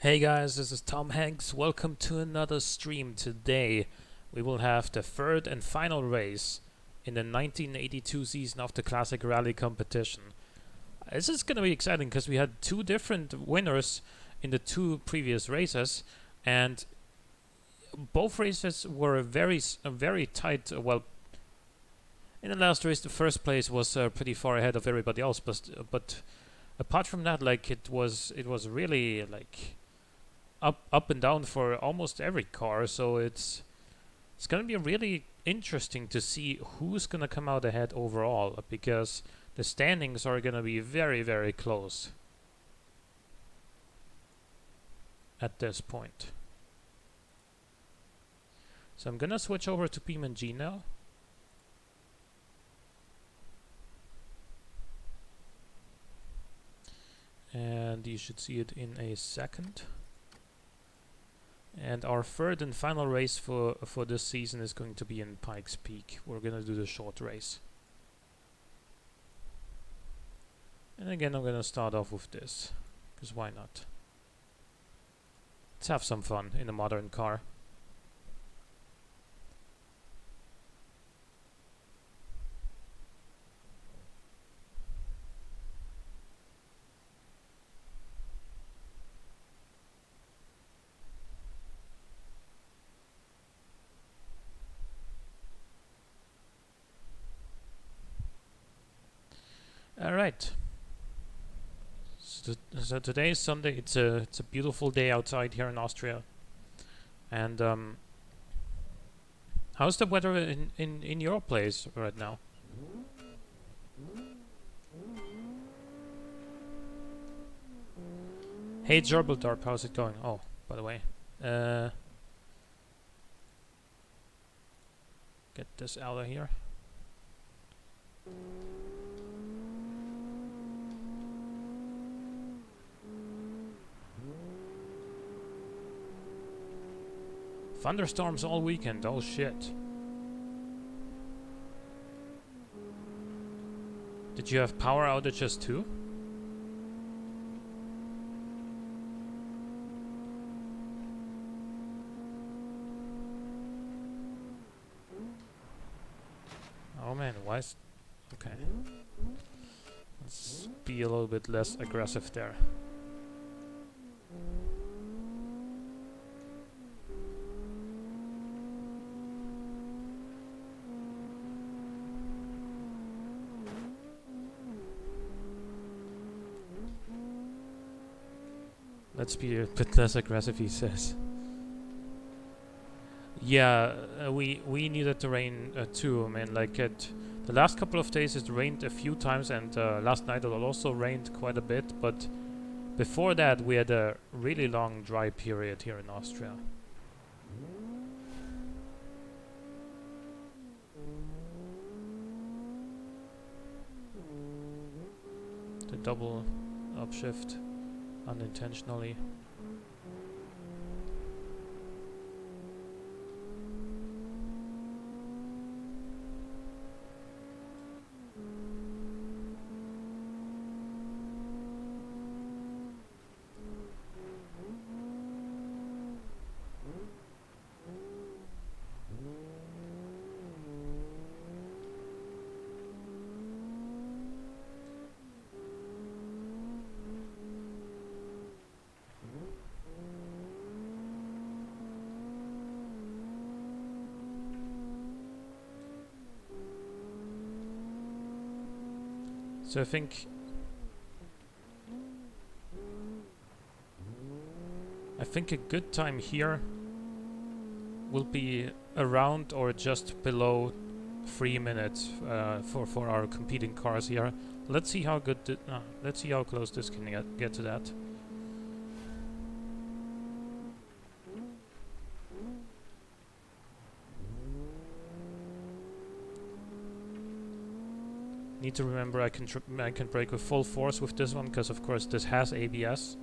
Hey guys, this is Tom Hanks. Welcome to another stream. Today we will have the third and final race in the 1982 season of the Classic Rally competition. This is going to be exciting because we had two different winners in the two previous races, and both races were very tight. Well, in the last race, the first place was pretty far ahead of everybody else, but apart from that, like it was really like up and down for almost every car, so it's gonna be really interesting to see who's gonna come out ahead overall, because the standings are gonna be very close at this point. So I'm gonna switch over to PMG now. And you should see it in a second. And our third and final race for this season is going to be in Pikes Peak. We're gonna do the short race. And again, I'm gonna start off with this, because why not? Let's have some fun in a modern car. All right. So today is Sunday. It's a beautiful day outside here in Austria. And how's the weather in your place right now? Hey Gerblederp, how's it going? Oh, by the way, get this out of here. Thunderstorms all weekend, oh shit. Did you have power outages too? Oh man, why is... Okay. Let's be a little bit less aggressive there. Let's be a bit less aggressive, he says. Yeah, we needed the rain too. I mean, like the last couple of days it rained a few times, and last night it also rained quite a bit. But before that, we had a really long dry period here in Austria. The double upshift unintentionally. So I think a good time here will be around or just below 3 minutes for our competing cars here. Let's see how good. Let's see how close this can get to that. Need to remember I can brake with full force with this one, because of course this has ABS.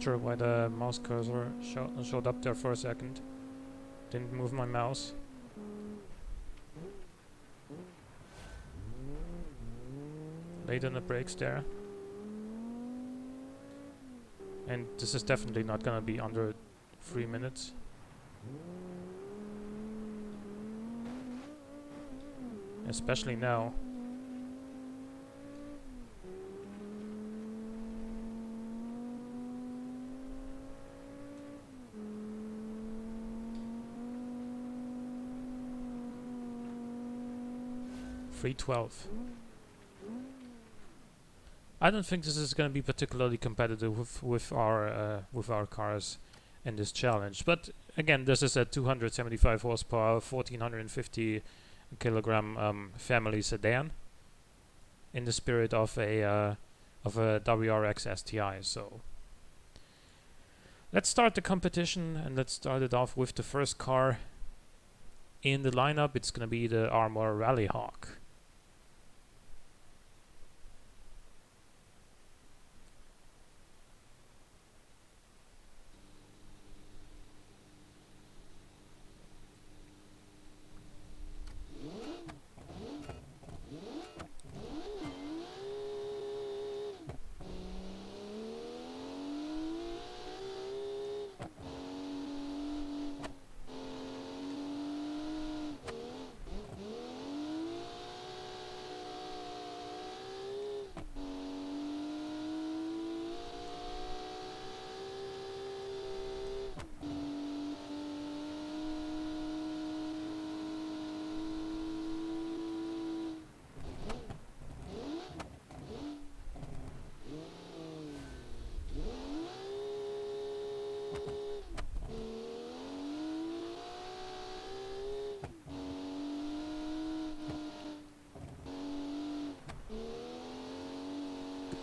sure why the mouse cursor showed up there for a second. Didn't move my mouse. Late on the brakes there. And this is definitely not gonna be under 3 minutes. Especially now. $3.12. I don't think this is going to be particularly competitive with our cars in this challenge. But again, this is a 275 horsepower, 1450 kilogram family sedan in the spirit of a WRX STI. So let's start the competition, and let's start it off with the first car in the lineup. It's going to be the Armour Rallyhawk.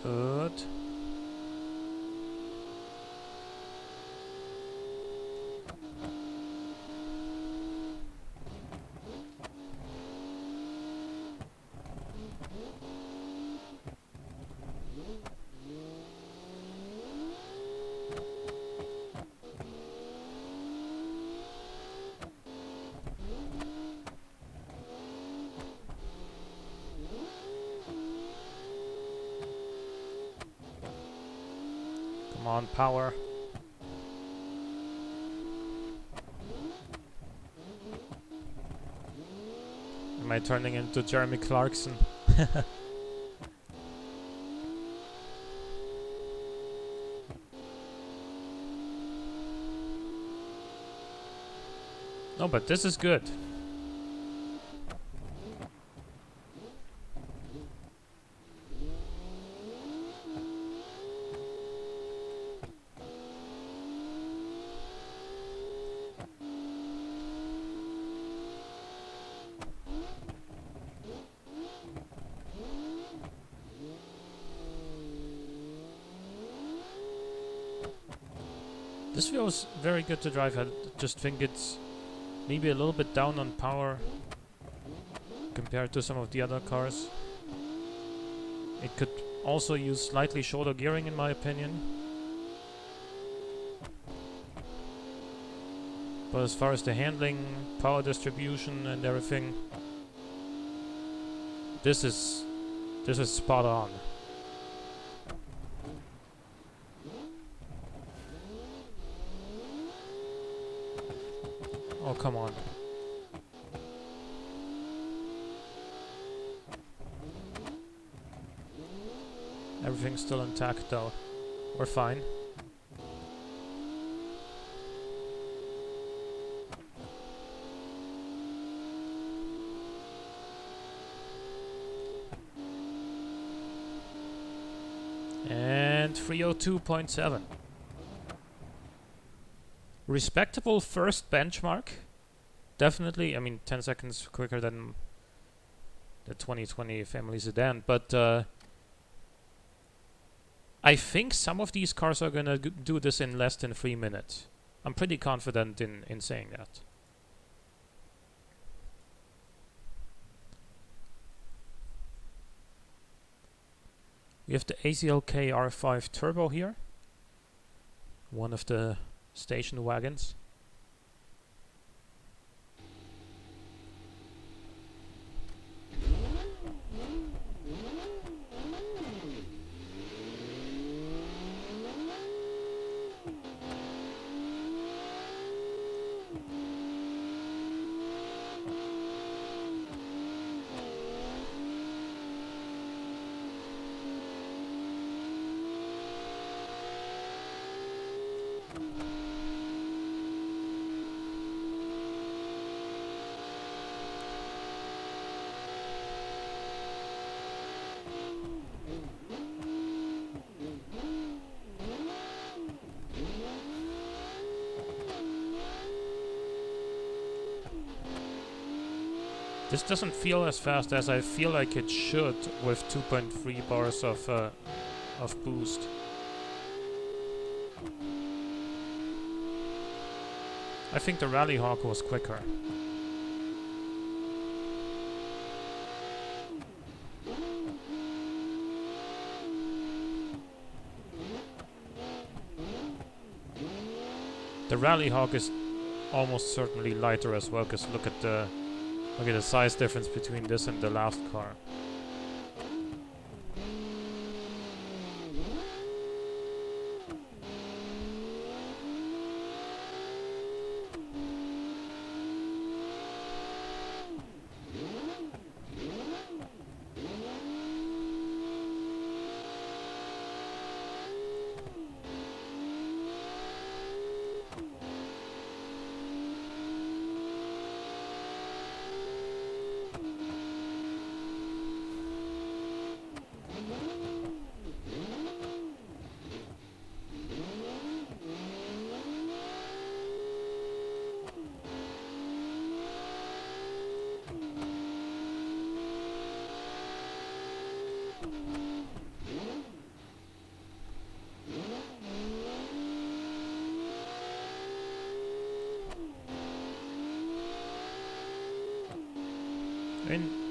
Good. Come on, power. Am I turning into Jeremy Clarkson? No, but this is good. This feels very good to drive. I just think it's maybe a little bit down on power compared to some of the other cars. It could also use slightly shorter gearing in my opinion. But as far as the handling, power distribution and everything, this is spot on. Oh, come on. Everything's still intact though. We're fine. And 302.7. Respectable first benchmark. Definitely, I mean, 10 seconds quicker than the 2020 family sedan, but I think some of these cars are gonna do this in less than 3 minutes. I'm pretty confident in saying that. We have the AZLK R5 Turbo here. one of the station wagons. This doesn't feel as fast as I feel like it should with 2.3 bars of boost. I think the Rallyhawk was quicker. The Rallyhawk is almost certainly lighter as well, because look at the size difference between this and the last car.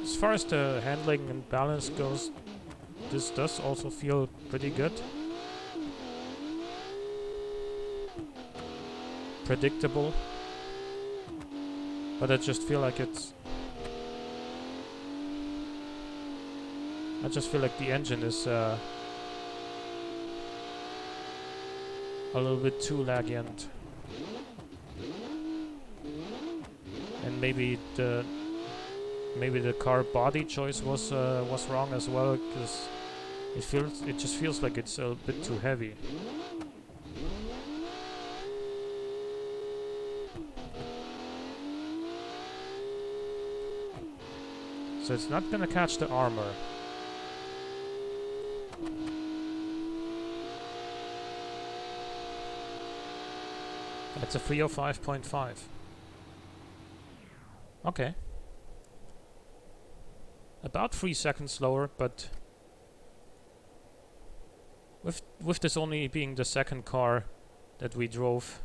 As far as the handling and balance goes, this does also feel pretty good. Predictable. But I just feel like it's... I just feel like the engine is a little bit too laggy, and maybe the car body choice was wrong as well, because it just feels like it's a bit too heavy. So it's not gonna catch the armor. That's a 305.5. Okay. About 3 seconds slower, but with this only being the second car that we drove,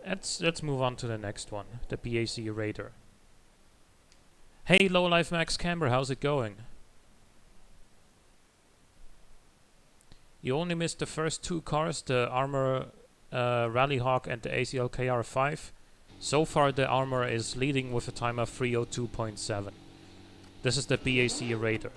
let's move on to the next one, the BAC Raider. Hey, Lowlifemaxcamber, how's it going? You only missed the first two cars, the Armor Rallyhawk and the AZLK R5. So far the Armor is leading with a time of 302.7. This is the BAC Raider.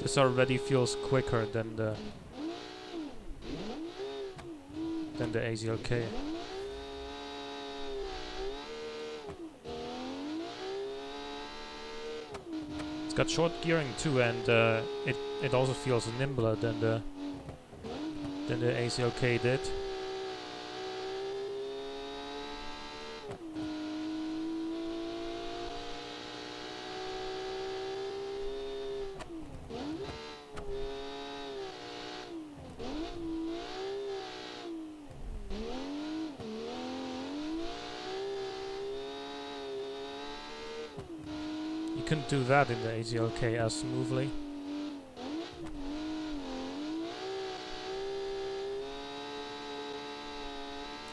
This already feels quicker than the AZLK. It's got short gearing too, and it also feels nimbler than the AZLK did. You couldn't do that in the AZLK as smoothly.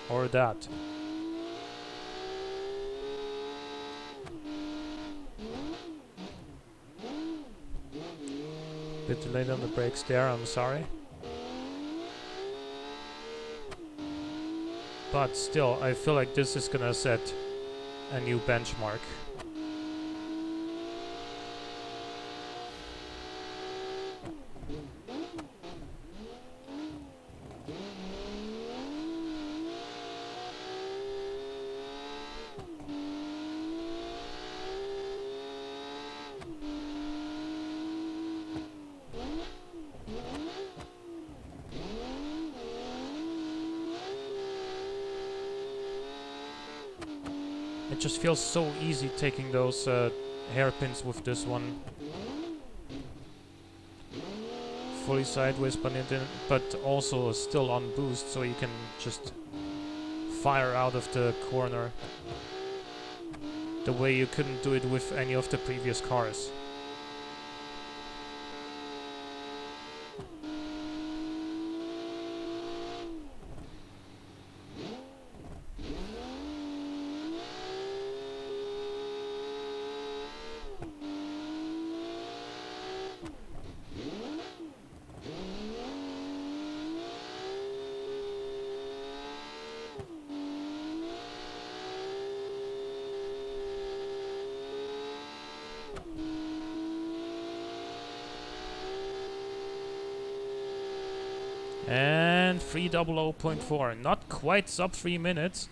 Or that. Bit too late on the brakes there, I'm sorry. But still, I feel like this is gonna set a new benchmark. It just feels so easy taking those hairpins with this one. Fully sideways, but also still on boost, so you can just fire out of the corner the way you couldn't do it with any of the previous cars. And 300.4, not quite sub 3 minutes,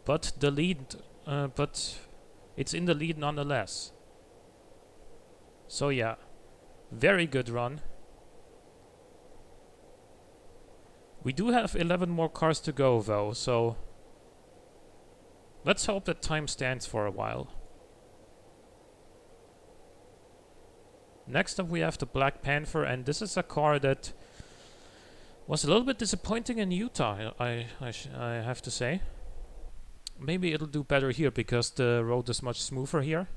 but the lead, but it's in the lead nonetheless. So yeah, very good run. We do have 11 more cars to go though, so let's hope that time stands for a while. Next up we have the Black Panther, and this is a car that was a little bit disappointing in Utah, I have to say. Maybe it'll do better here because the road is much smoother here.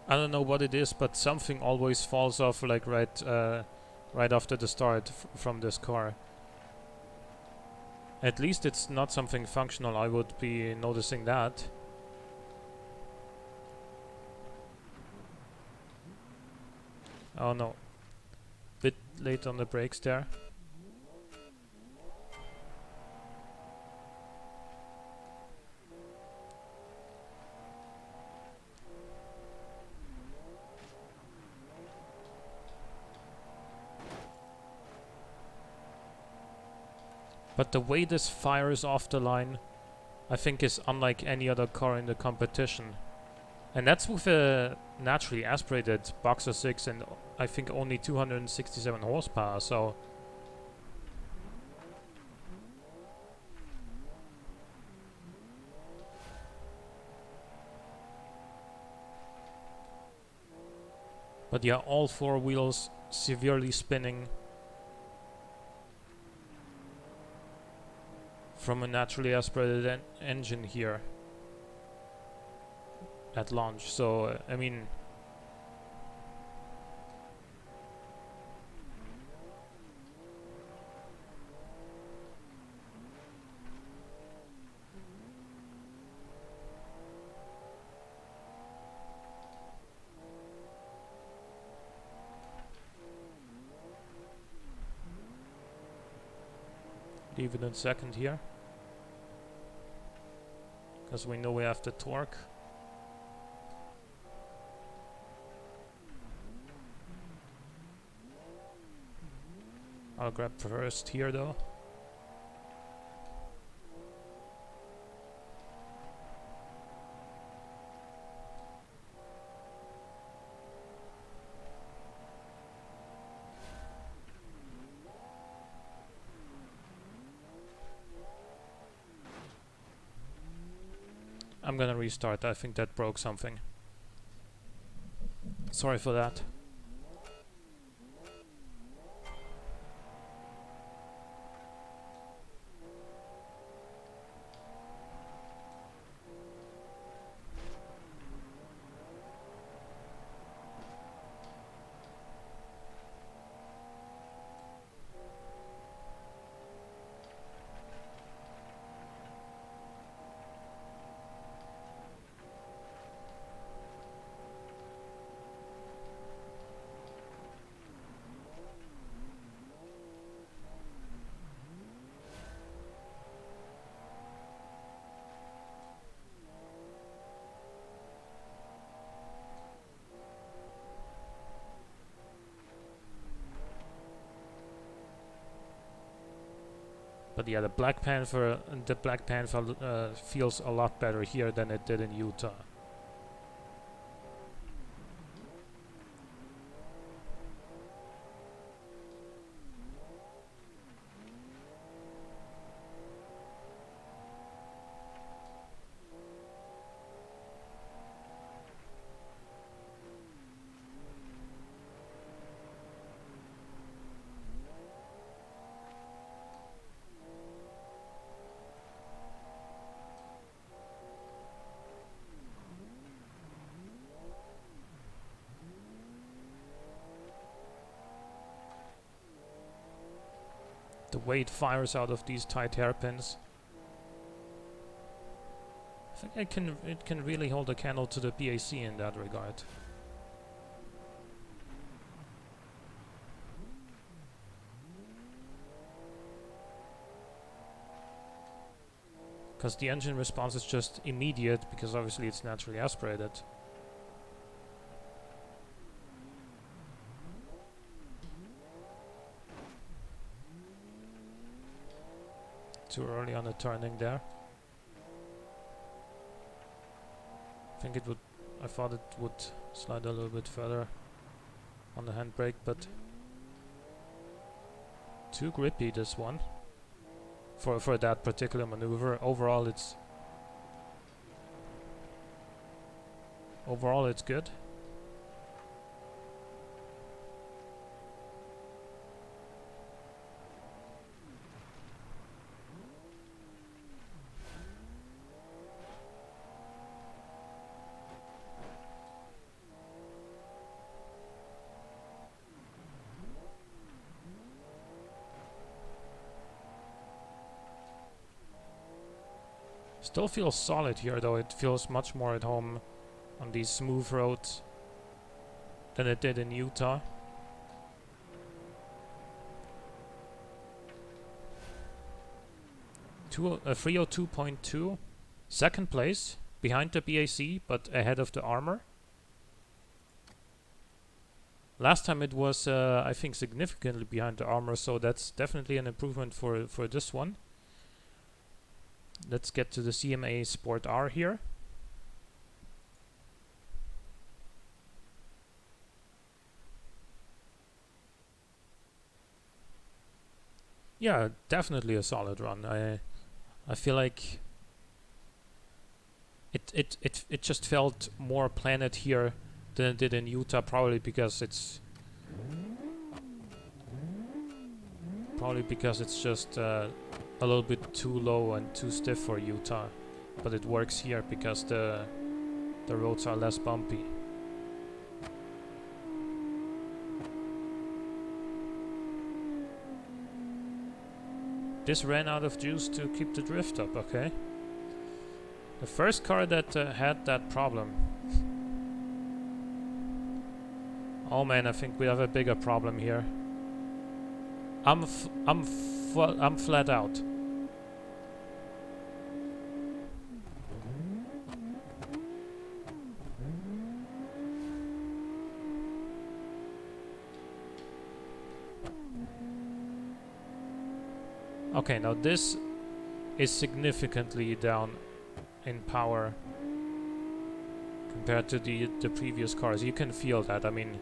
I don't know what it is, but something always falls off like right after the start from this car. At least it's not something functional, I would be noticing that. Oh no. Bit late on the brakes there. But the way this fires off the line, I think is unlike any other car in the competition. And that's with a naturally aspirated Boxer 6 and I think only 267 horsepower, so... But yeah, all four wheels severely spinning from a naturally aspirated engine here at launch. So I mean, leave it in second here, because we know we have the torque. I'll grab first here though. I'm gonna restart. I think that broke something. Sorry for that. But yeah, the Black Panther feels a lot better here than it did in Utah. The weight fires out of these tight hairpins. I think it can really hold a candle to the BAC in that regard. Because the engine response is just immediate, because obviously it's naturally aspirated. Too early on the turning there. I thought it would slide a little bit further on the handbrake, but too grippy, this one, for that particular maneuver. Overall it's good. Still feels solid here, though. It feels much more at home on these smooth roads than it did in Utah. A 302.2, second place, behind the BAC, but ahead of the Armor. Last time it was, I think, significantly behind the Armor, so that's definitely an improvement for this one. Let's get to the CMA Sport R here. Yeah, definitely a solid run. I feel like it just felt more planted here than it did in Utah, probably because it's just a little bit too low and too stiff for Utah, but it works here because the roads are less bumpy. This ran out of juice to keep the drift up, okay. The first car that had that problem. Oh man, I think we have a bigger problem here. I'm flat out. Okay, now this is significantly down in power compared to the previous cars. You can feel that. I mean,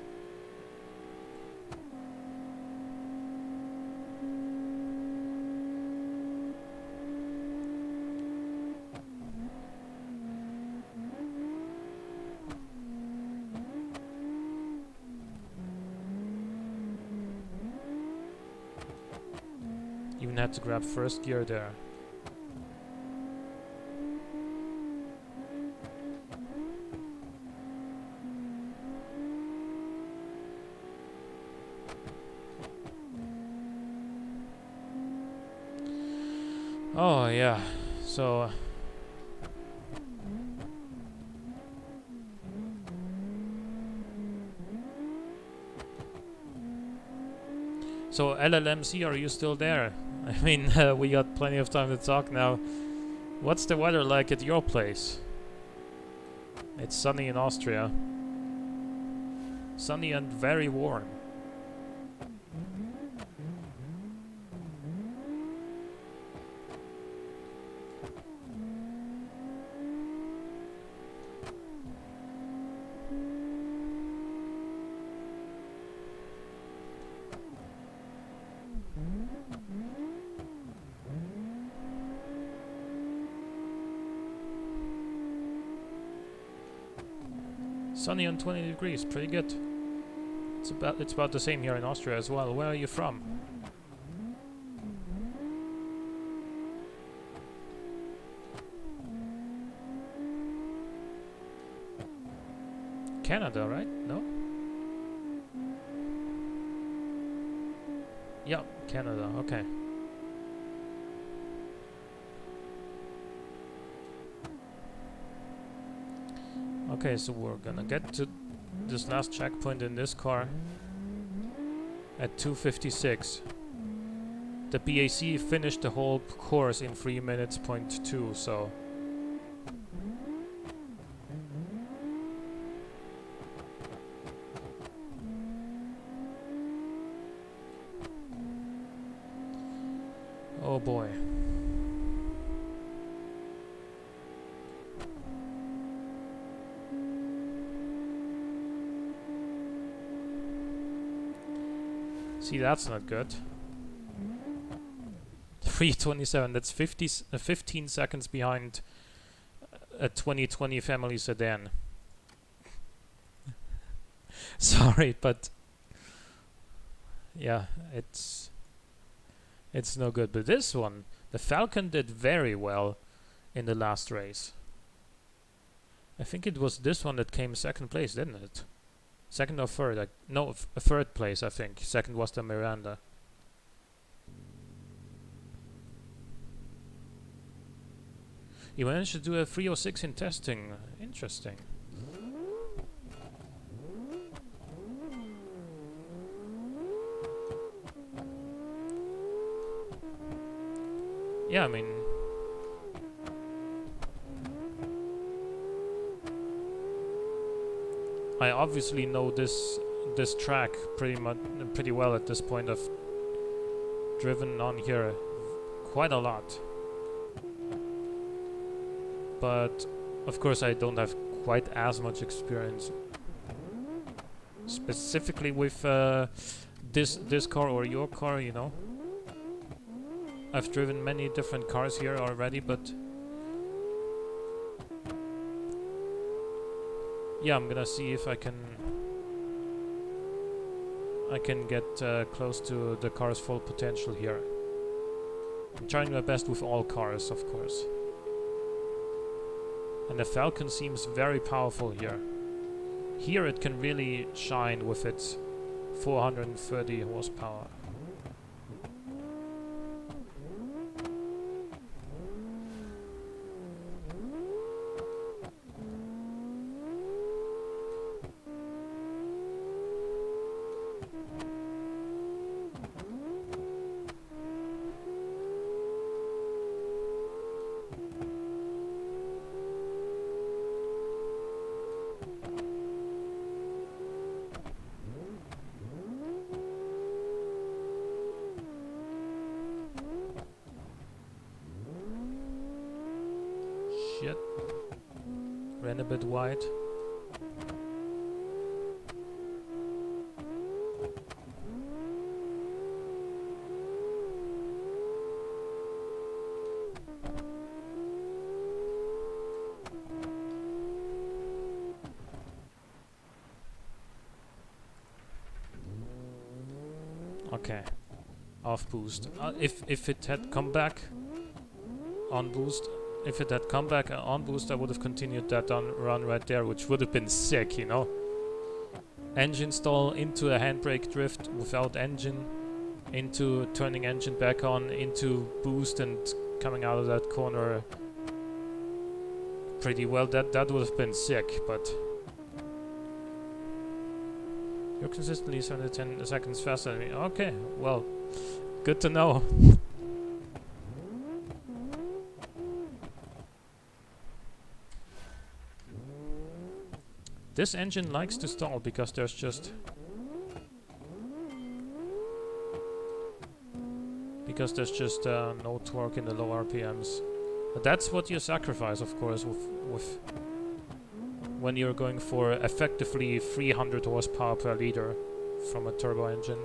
Even had to grab first gear there. Oh yeah, so LLMC, are you still there? I mean, we got plenty of time to talk now. What's the weather like at your place? It's sunny in Austria. Sunny and very warm. Sunny and 20 degrees, pretty good. It's about the same here in Austria as well. Where are you from? Canada, right? No? Yeah, Canada, okay. Okay, so we're gonna get to this last checkpoint in this car at 2:56. The BAC finished the whole course in 3 minutes point 2, so oh boy. See, that's not good. 3:27, that's 15 seconds behind a 2020 family sedan. Sorry, but yeah, it's no good. But this one, the Falcon did very well in the last race. I think it was this one that came second place, didn't it? Second or third? No, a third place, I think. Second was the Miranda. You managed to do a 306 in testing. Interesting. Yeah, I mean, I obviously know this track pretty well at this point. I've driven on here quite a lot, but of course I don't have quite as much experience specifically with this car or your car, you know. I've driven many different cars here already, but yeah, I'm gonna see if I can get close to the car's full potential here. I'm trying my best with all cars, of course. And the Falcon seems very powerful here. Here it can really shine with its 430 horsepower. Shit. Ran a bit wide. Okay. off boost. If it had come back on boost, if it had come back on boost, I would have continued that on run right there, which would have been sick, you know. Engine stall into a handbrake drift without engine, into turning engine back on, into boost and coming out of that corner pretty well. That would have been sick, but you're consistently 7 to 10 seconds faster than me. Okay, well, good to know. This engine likes to stall because there's just no torque in the low RPMs. But that's what you sacrifice, of course, with when you're going for effectively 300 horsepower per liter from a turbo engine.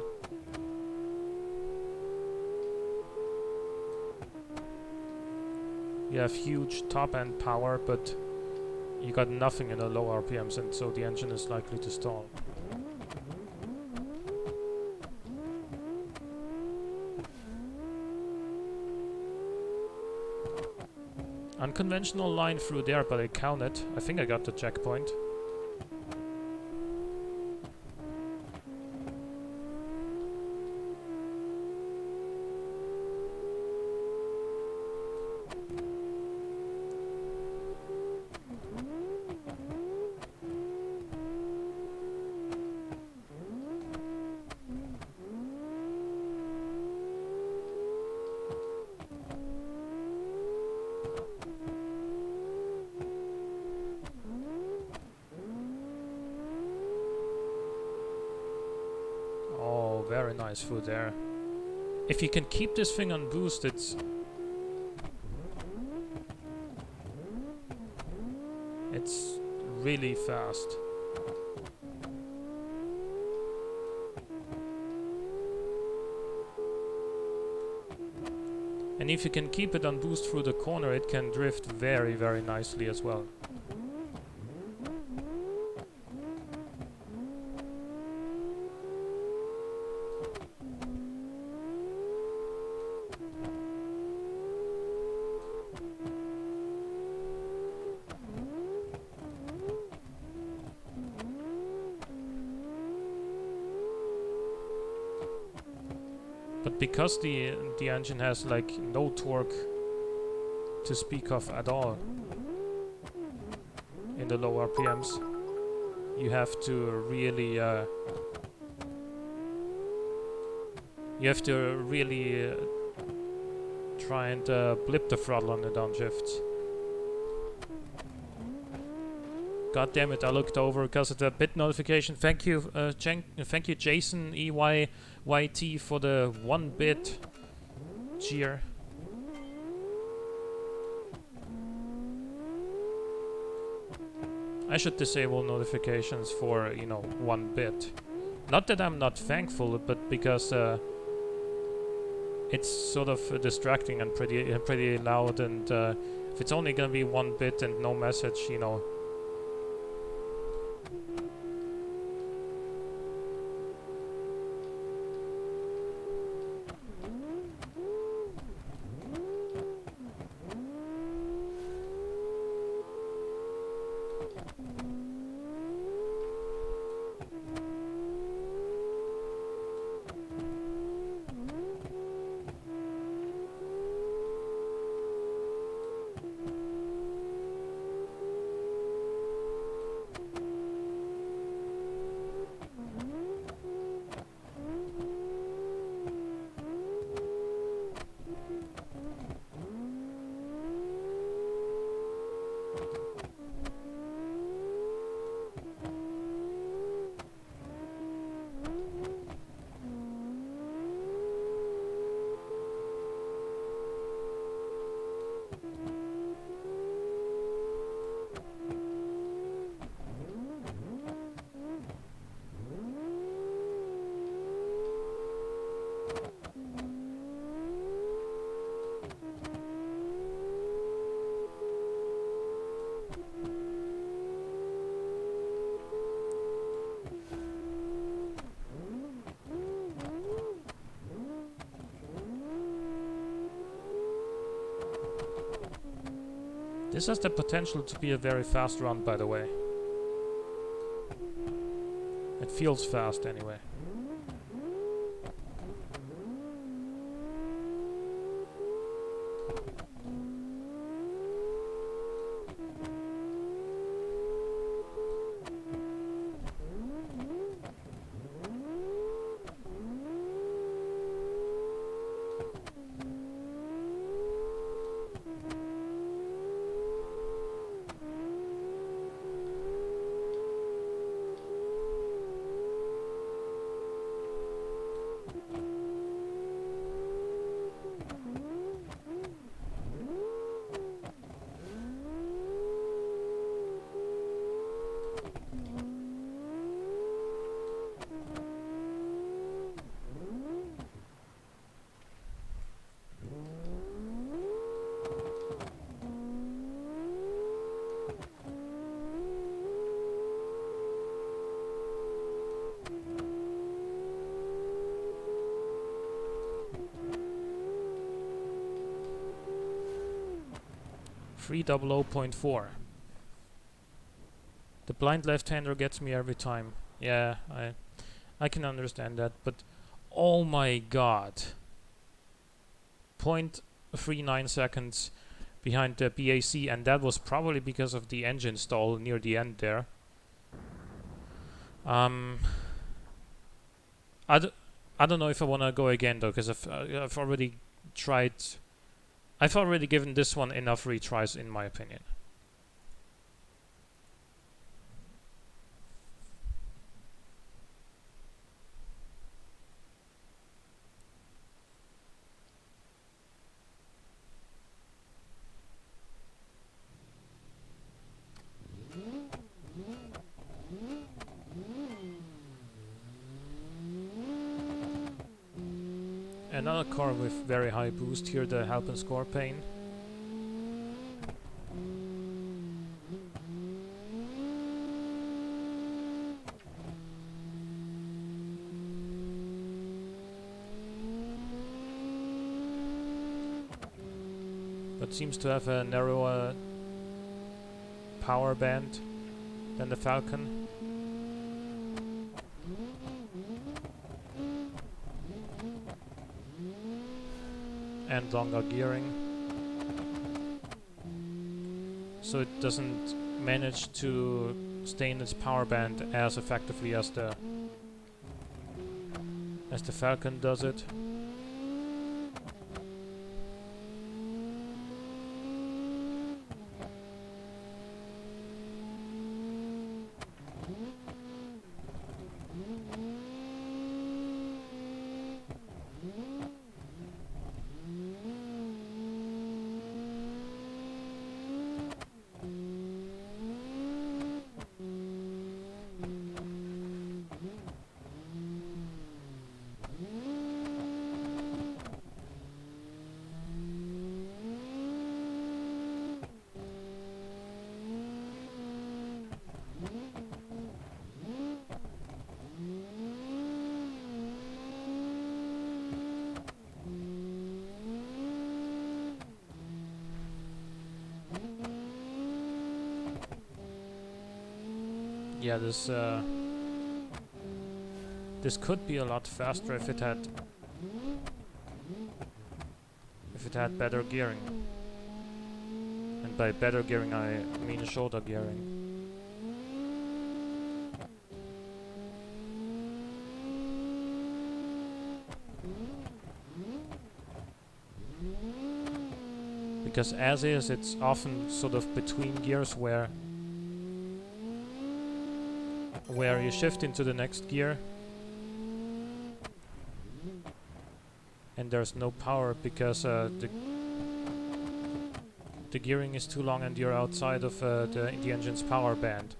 You have huge top end power, but you got nothing in the low RPMs, and so the engine is likely to stall. Unconventional line through there, but I counted. I think I got the checkpoint. Very nice through there. If you can keep this thing on boost, it's really fast. And if you can keep it on boost through the corner, it can drift very, very nicely as well. But because the engine has like no torque to speak of at all in the low RPMs, you have to really try and blip the throttle on the downshifts. God damn it! I looked over because of the bit notification. Thank you, thank you, Jason EYYT, for the 1 bit cheer. I should disable notifications for 1 bit. Not that I'm not thankful, but because it's sort of distracting and pretty loud, and if it's only gonna be 1 bit and no message, This has the potential to be a very fast run, by the way. It feels fast anyway. Free 00.4. The blind left-hander gets me every time. Yeah, I can understand that, but oh my god. 0.39 seconds behind the BAC, and that was probably because of the engine stall near the end there. I don't know if I want to go again though, because I've already tried. I've already given this one enough retries, in my opinion. Another car with very high boost here, the Halpin Scorpain. But seems to have a narrower power band than the Falcon. And longer gearing, so it doesn't manage to stay in its power band as effectively as the Falcon does it. Yeah, this could be a lot faster if it had better gearing. And by better gearing I mean shoulder gearing. Because as is, it's often sort of between gears where you shift into the next gear and there's no power because the gearing is too long and you're outside of the engine's power band.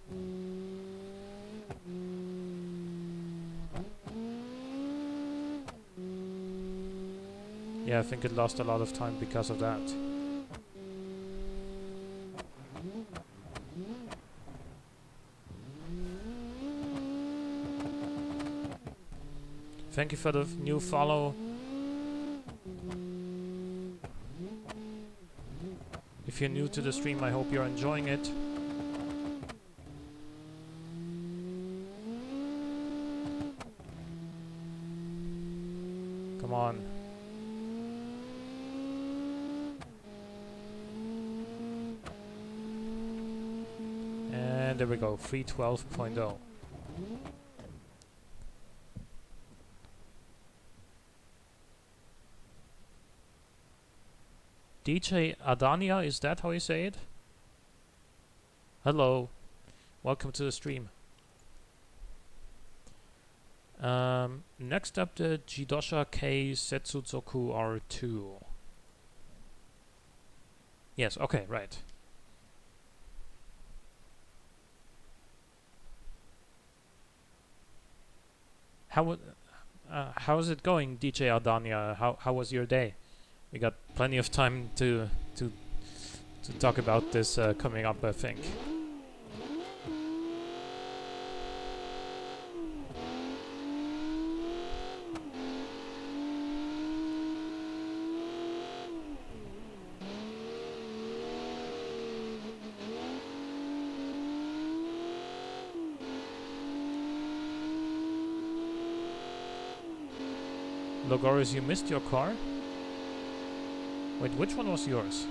Yeah, I think it lost a lot of time because of that. Thank you for the new follow. If you're new to the stream, I hope you're enjoying it. Come on. And there we go, 312.0. DJ Adania, is that how you say it? Hello, welcome to the stream. Next up, the Jidosha K Setsuzoku R2. Yes, okay, right. How is it going, DJ Adania? How was your day? We got plenty of time to talk about this coming up, I think. Logoris, you missed your car? Wait, which one was yours?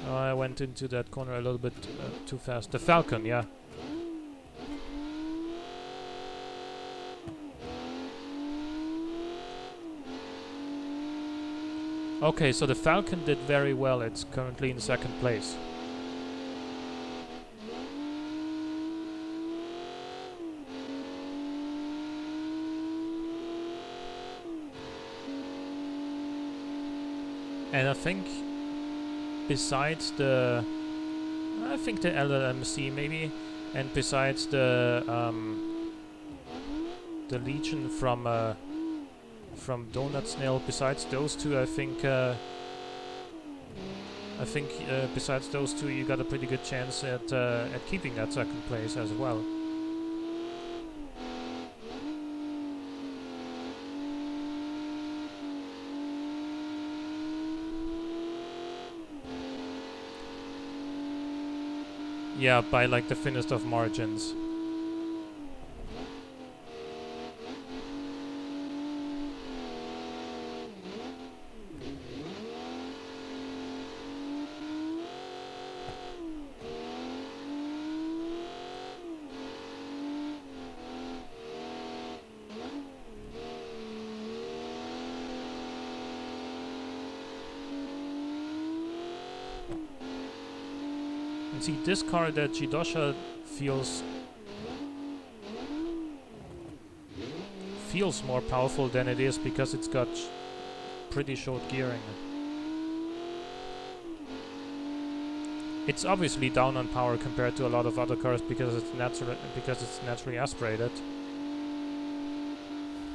Oh, I went into that corner a little bit too fast. The Falcon, yeah. Okay, so the Falcon did very well. It's currently in second place. And I think besides the LLMC maybe, and besides the Legion from Donutsnail, besides those two, I think besides those two, you got a pretty good chance at keeping that second place as well. Yeah, by like the thinnest of margins. See, this car, the Jidosha, feels more powerful than it is because it's got pretty short gearing. It's obviously down on power compared to a lot of other cars because it's naturally aspirated,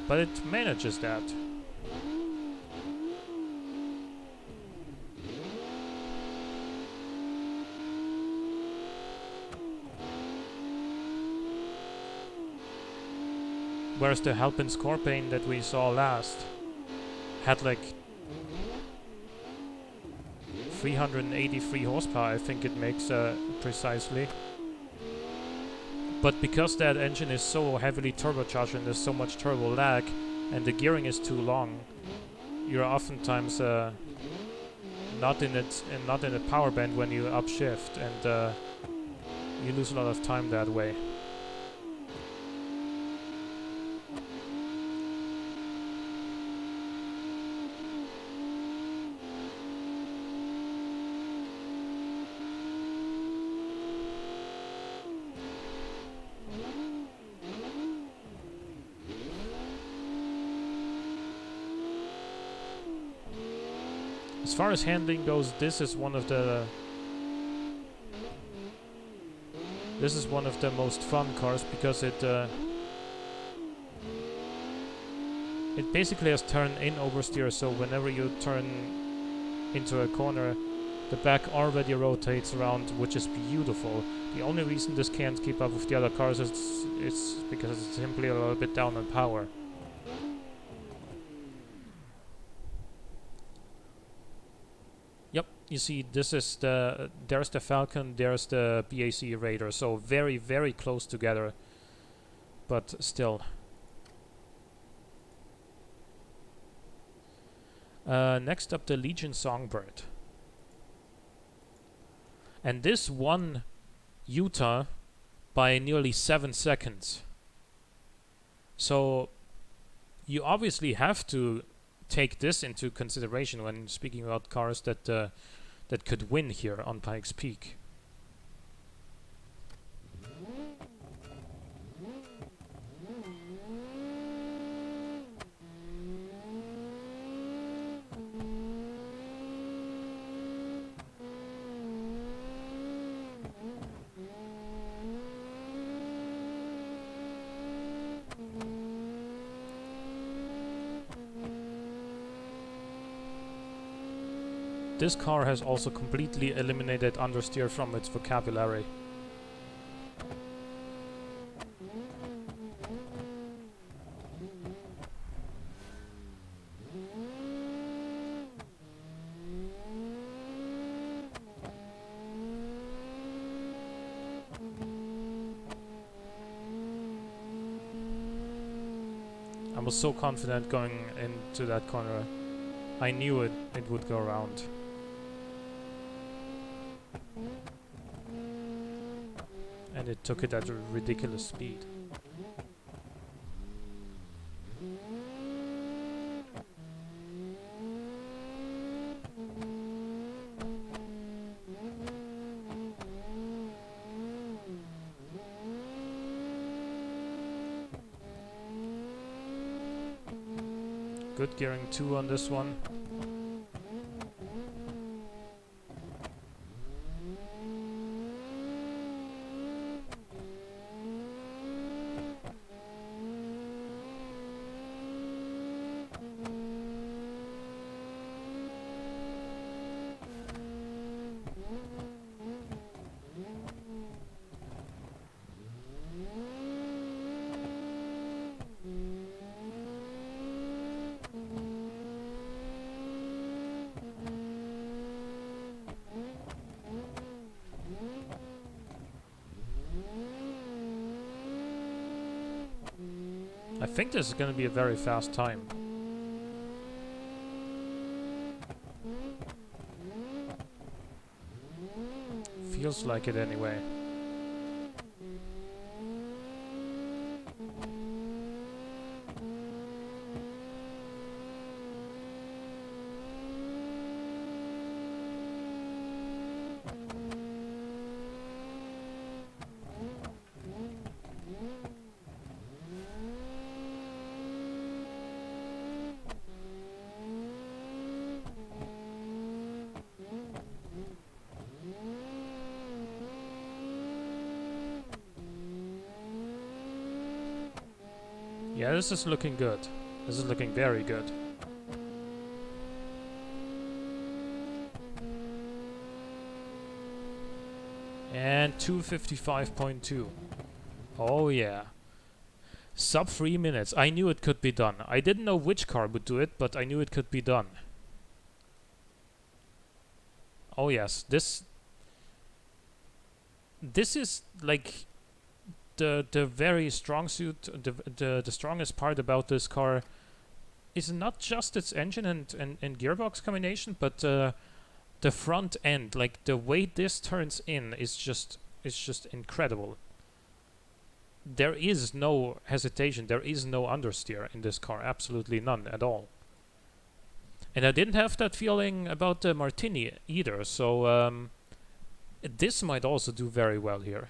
but it manages that. Whereas the Halpin Scorpain that we saw last had like 383 horsepower, I think it makes precisely. But because that engine is so heavily turbocharged and there's so much turbo lag and the gearing is too long, you're oftentimes not in a power band when you upshift, and you lose a lot of time that way. As far as handling goes, this is one of the most fun cars because it basically has turn-in oversteer. So whenever you turn into a corner, The back already rotates around, which is beautiful. The only reason this can't keep up with the other cars is because it's simply a little bit down on power. Yep, you see, this is there's the Falcon, there's the BAC Raider, so very, very close together, but still. Next up, the Legion Songbird. And this won Utah by nearly 7 seconds. So you obviously have to take this into consideration when speaking about cars that that could win here on Pikes Peak. This car has also completely eliminated understeer from its vocabulary. I was so confident going into that corner. I knew it would go around. And it took it at a ridiculous speed. Good gearing 2 on this one. I think this is going to be a very fast time. Feels like it anyway. Yeah, this is looking good. This is looking very good. And 255.2. Oh yeah. Sub 3 minutes. I knew it could be done. I didn't know which car would do it, but I knew it could be done. Oh yes, this is like the very strong suit, the strongest part about this car is not just its engine and gearbox combination, but the front end, like the way this turns in is just incredible. There is no hesitation, there is no understeer in this car, absolutely none at all. And I didn't have that feeling about the Martynny either, so this might also do very well here.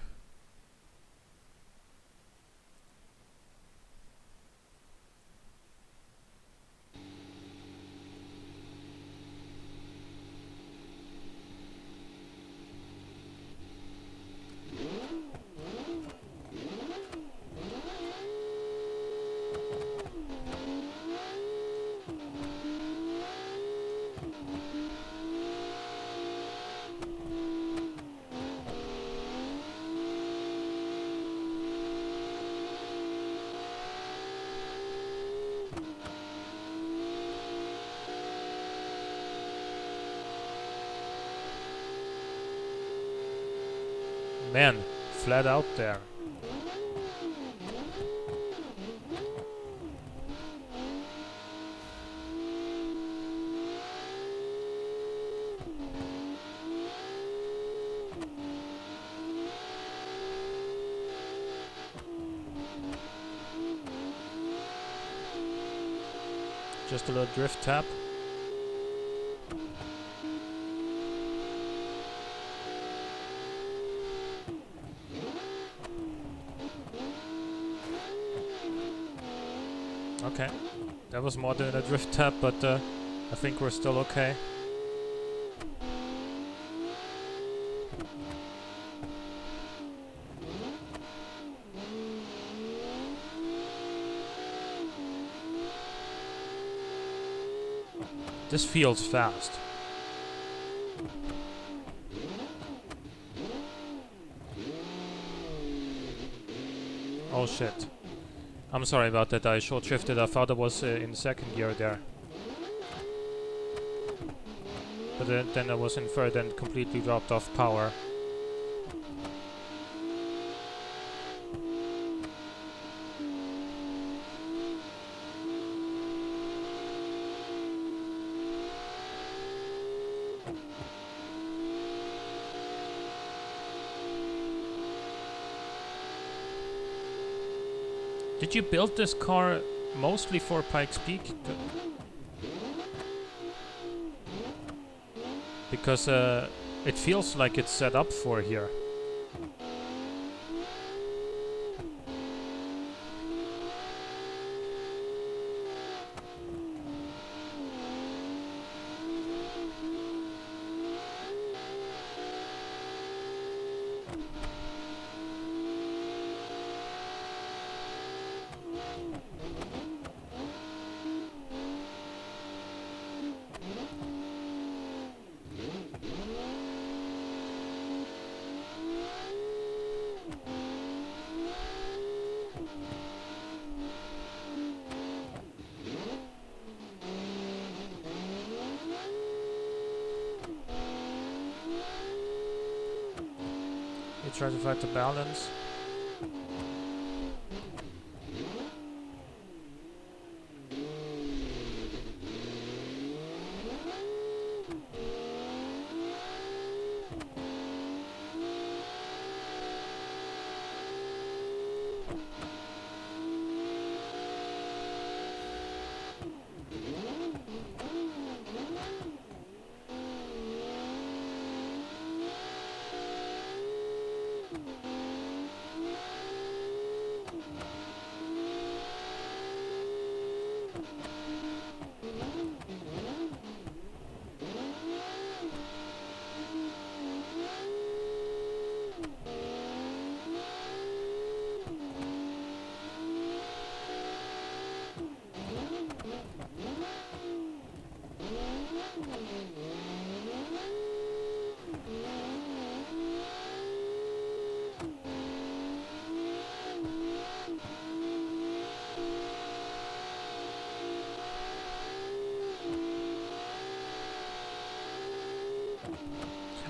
Man, flat out there. Just a little drift tap. Okay, that was more than a drift tap, but I think we're still okay. This feels fast. Oh shit. I'm sorry about that, I short shifted. I thought I was in second gear there. But then I was in third and completely dropped off power. Did you build this car mostly for Pikes Peak? Because it feels like it's set up for here. Try to find the balance.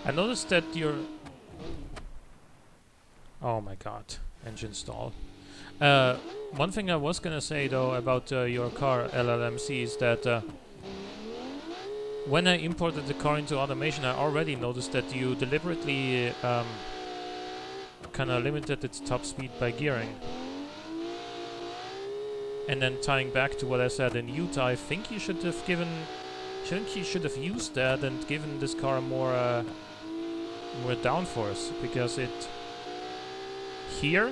I noticed that your... Oh my god, engine stall. One thing I was gonna say though about your car LLMC is that when I imported the car into automation, I already noticed that you deliberately kinda limited its top speed by gearing. And then tying back to what I said in Utah, I think you should have given... I think you should have used that and given this car more downforce, because it... Here,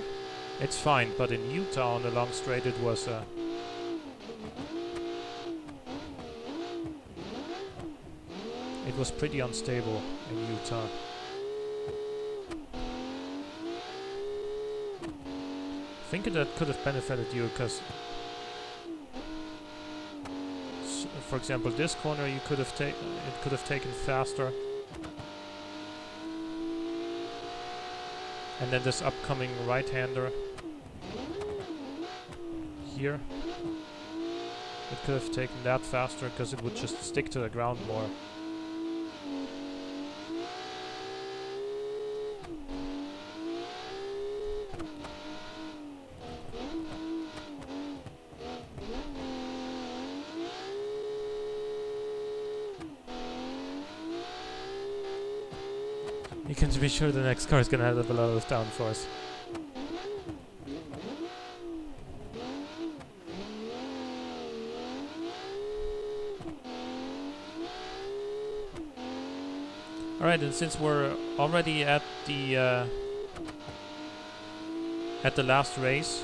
it's fine, but in Utah on the long straight it was... it was pretty unstable in Utah. I think that could have benefited you, because... For example, this corner you could have taken... It could have taken faster. And then this upcoming right-hander here, it could have taken that faster because it would just stick to the ground more. You can be sure the next car is gonna have a lot of downforce. Alright, and since we're already at the last race,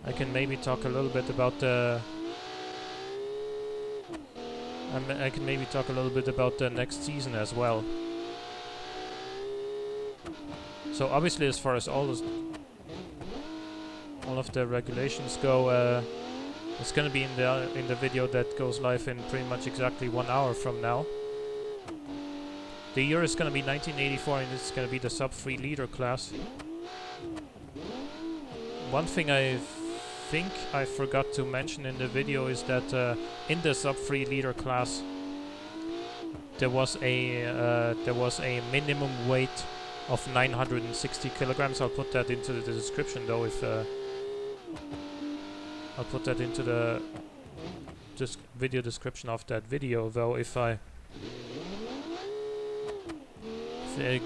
I can maybe talk a little bit about the next season as well. So obviously, as far as all of the regulations go, it's gonna be in the video that goes live in pretty much exactly 1 hour from now. The year is gonna be 1984, and it's gonna be the sub-3 liter class. One thing I think I forgot to mention in the video is that in the sub-3 liter class there was a minimum weight of 960 kilograms. I'll put that into the description though. If I'll put that into the video description of that video though, if I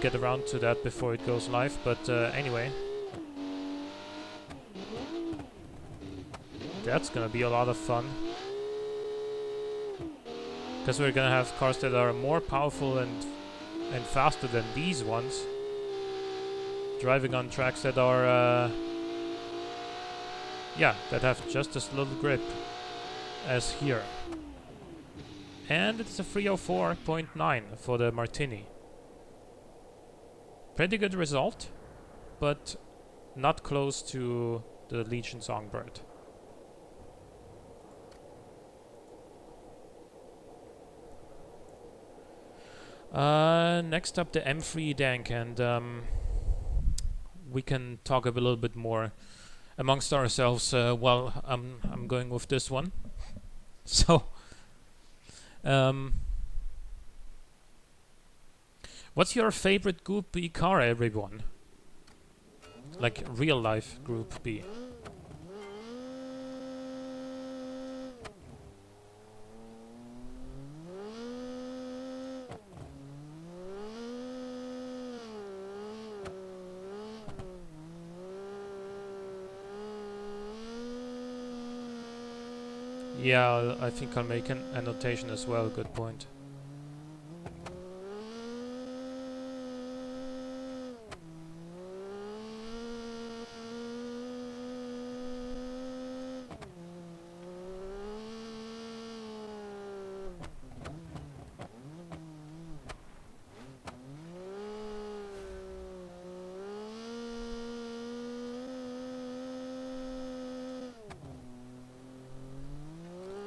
get around to that before it goes live. But anyway, that's gonna be a lot of fun, because we're gonna have cars that are more powerful and faster than these ones, driving on tracks that are that have just as little grip as here. And it's a 304.9 for the Martynny. Pretty good result, but not close to the Legion Songbird. Next up, the M3 Dank, and we can talk a little bit more amongst ourselves while I'm going with this one. So, what's your favorite Group B car, everyone? Like real life Group B. Yeah, I think I'll make an annotation as well. Good point.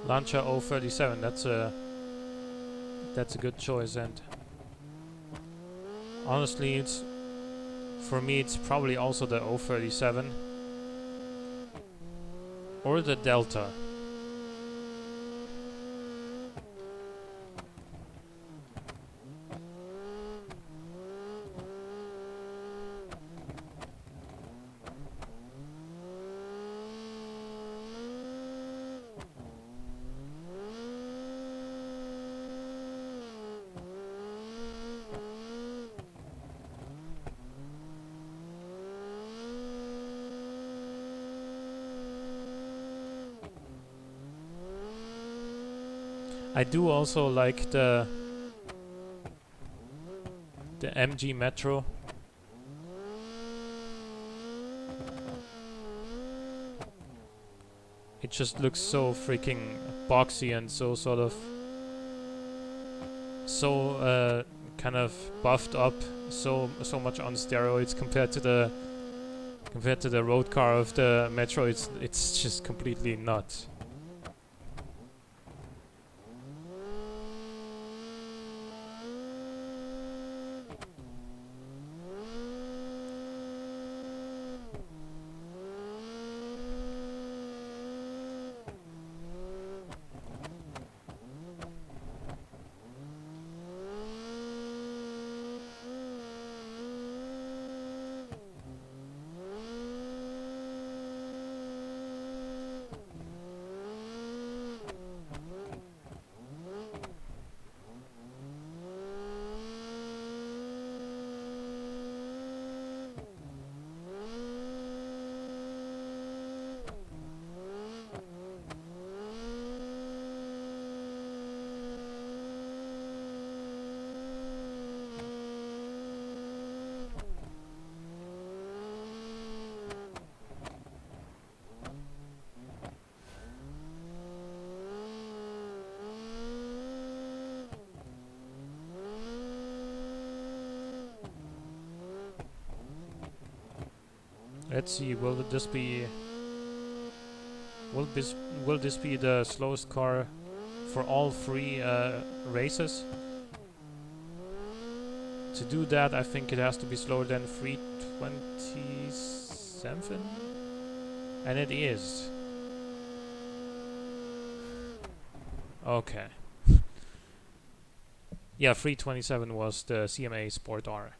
Lancia 037, that's a good choice, and honestly, for me it's probably also the 037 or the Delta. I do also like the MG Metro. It just looks so freaking boxy and so sort of kind of buffed up, so much on steroids compared to the road car of the Metro. It's just completely nuts. Let's see, will this be the slowest car for all 3 races? To do that, I think it has to be slower than 327, and it is. Okay. Yeah, 327 was the CMA Sport R.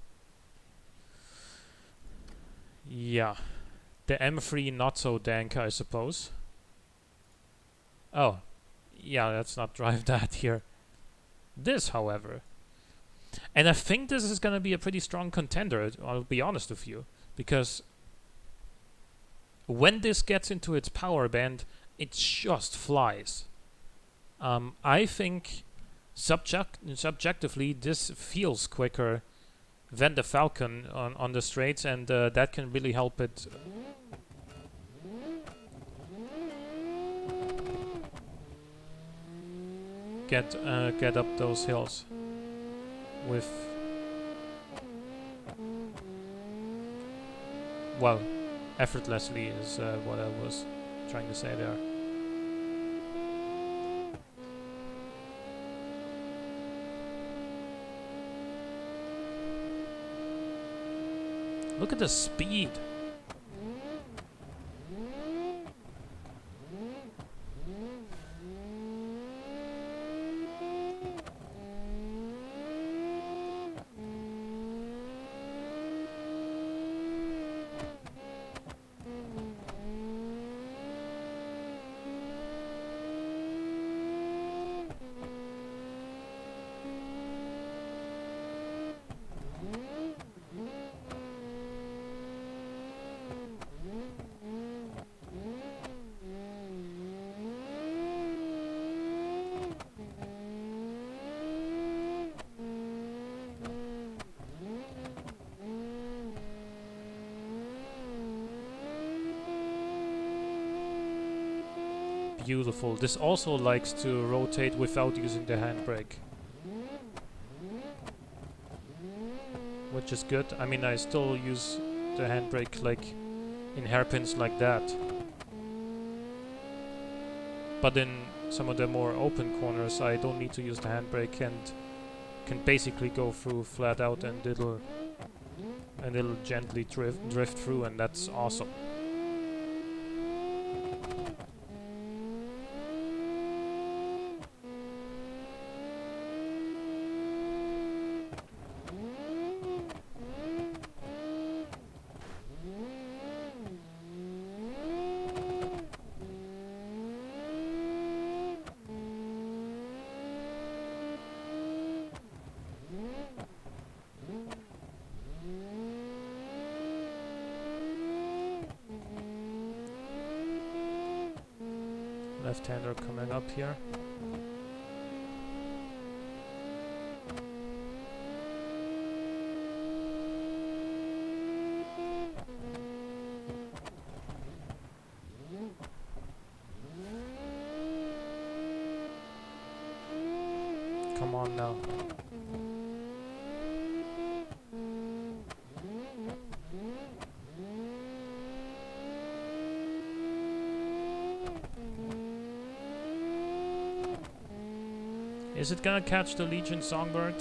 Yeah. The M3 not so dank, I suppose. Oh. Yeah, let's not drive that here. This, however. And I think this is gonna be a pretty strong contender, I'll be honest with you. Because when this gets into its power band, it just flies. I think subjectively this feels quicker than the Falcon on the straights, and that can really help it get up those hills with, well, effortlessly is what I was trying to say there. Look at the speed. Beautiful. This also likes to rotate without using the handbrake, which is good. I mean, I still use the handbrake like in hairpins like that, but in some of the more open corners I don't need to use the handbrake and can basically go through flat out, and it'll gently drift through, and that's awesome. Left-hander coming up here. Come on now. Is it gonna catch the Legion Songbird?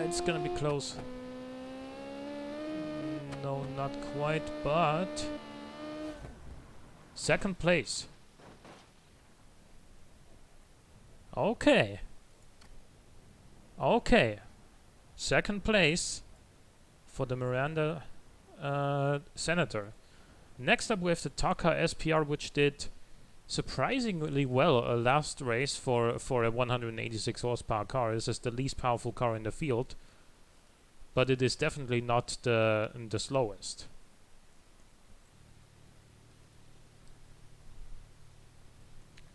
It's gonna be close. No, not quite, but... second place. Okay. Okay. Second place for the Miranda Senator. Next up we have the Taka SPR, which did surprisingly well last race for a 186 horsepower car. This is the least powerful car in the field, but it is definitely not the slowest.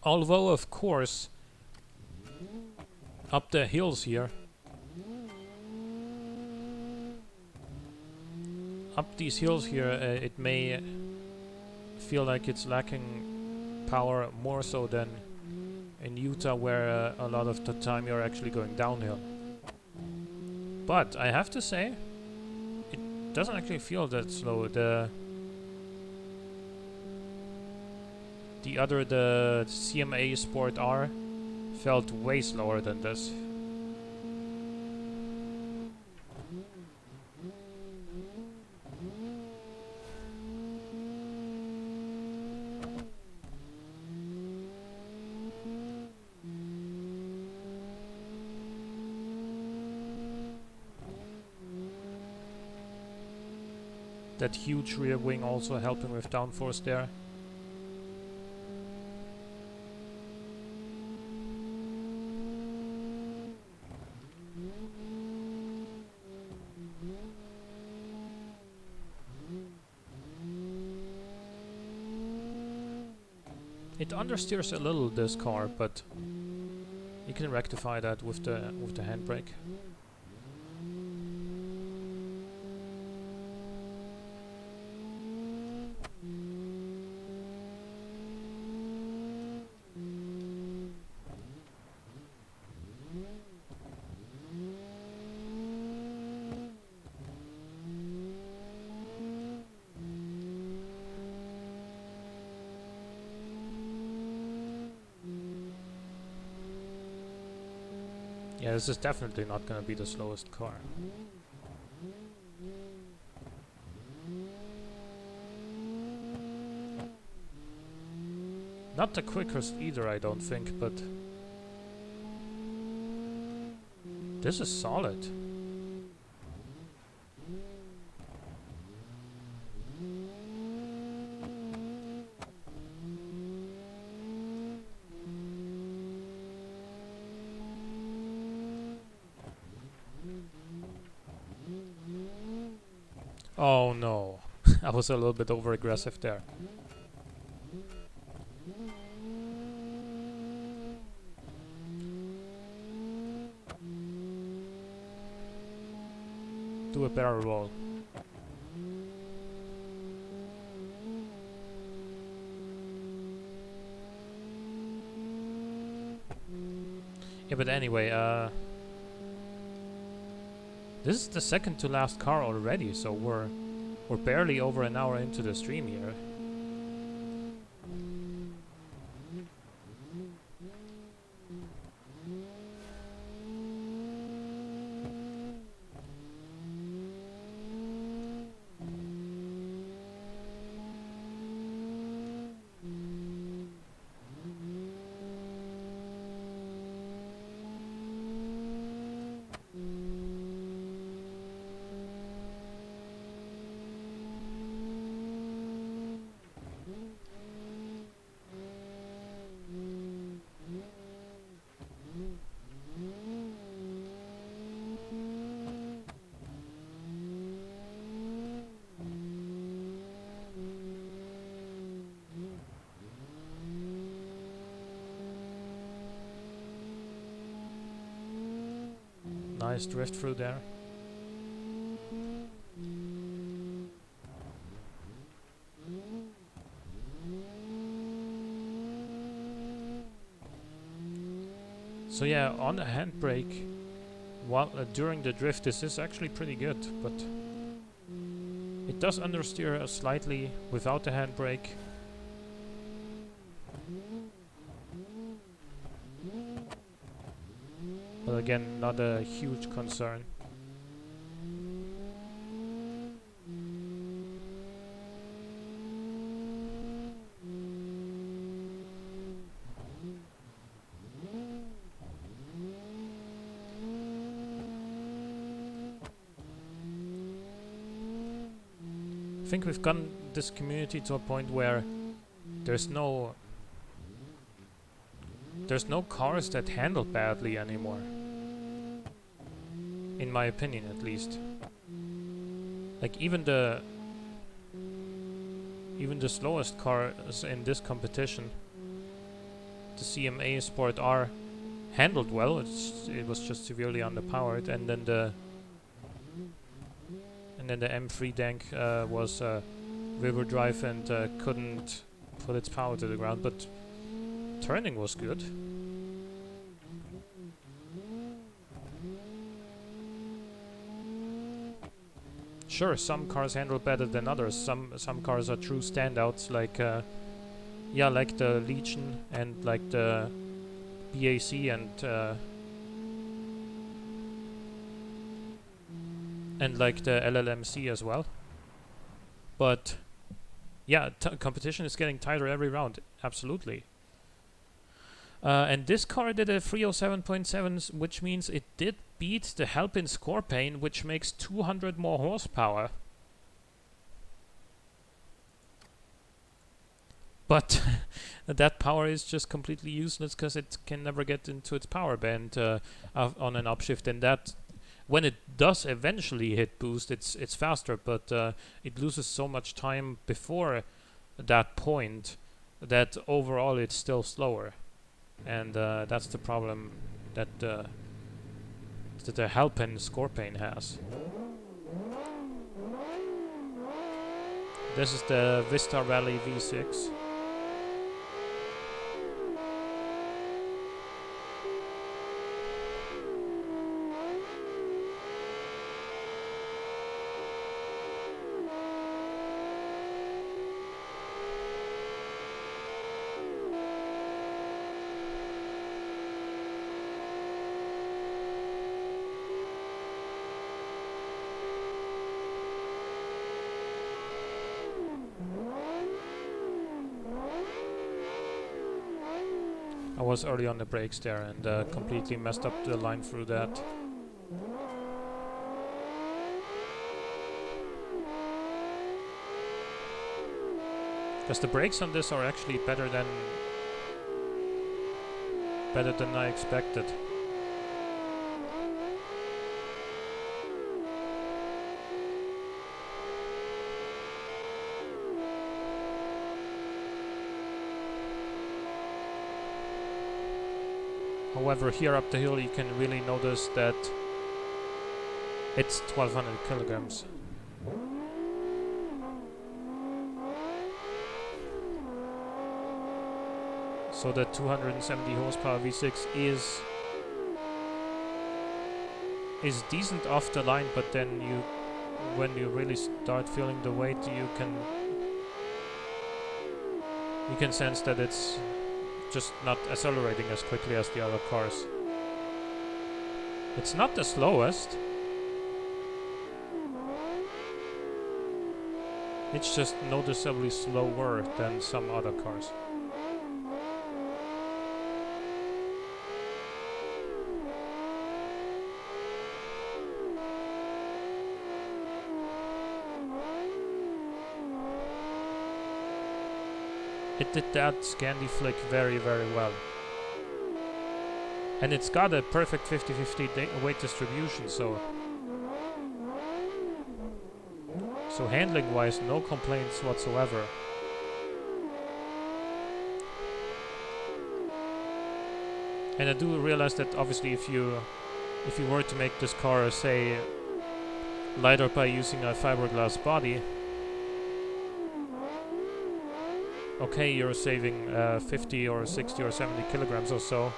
Although, of course, up the hills here, up these hills here, it may feel like it's lacking power more so than in Utah, where a lot of the time you're actually going downhill. But I have to say, it doesn't actually feel that slow. The The CMA Sport R, felt way slower than this. That huge rear wing also helping with downforce there. It understeers a little, this car, but you can rectify that with the handbrake. Yeah, this is definitely not gonna be the slowest car. Not the quickest either, I don't think, but this is solid. Oh no, I was a little bit over aggressive there. Do a barrel roll. Yeah, but anyway, this is the second to last car already, so we're barely over an hour into the stream here. Nice drift through there. So yeah, on the handbrake, while during the drift, this is actually pretty good, but it does understeer slightly without the handbrake. But again, not a huge concern. I think we've gotten this community to a point where there's no cars that handle badly anymore. In my opinion, at least. Like even the slowest cars in this competition, the CMA Sport R, handled well. It was just severely underpowered, and then the M3 Dank was river drive and couldn't put its power to the ground, but turning was good. Sure, some cars handle better than others. Some cars are true standouts, like yeah, like the Legion and like the BAC and like the LLMC as well. But yeah, competition is getting tighter every round, absolutely. And this car did a 307.7, which means it did beat the Halpin Scorpain, which makes 200 more horsepower. But that power is just completely useless because it can never get into its power band on an upshift, and that when it does eventually hit boost, it's faster, but it loses so much time before that point that overall it's still slower, and that's the problem that the Halpin Scorpain has. This is the Vista Rally V6. I was early on the brakes there and completely messed up the line through that. Because the brakes on this are actually better than I expected. However, here up the hill you can really notice that it's 1200 kilograms. So the 270 horsepower V6 is decent off the line, but then when you really start feeling the weight, you can sense that it's just not accelerating as quickly as the other cars. It's not the slowest. It's just noticeably slower than some other cars. It did that Scandi flick very, very well. And it's got a perfect 50-50 weight distribution, so handling wise, no complaints whatsoever. And I do realize that obviously if you were to make this car, say, lighter by using a fiberglass body, okay, you're saving 50 or 60 or 70 kilograms or so,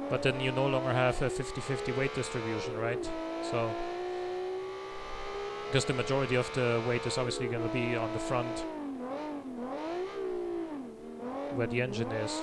but then you no longer have a 50-50 weight distribution, right? So, because the majority of the weight is obviously going to be on the front, where the engine is.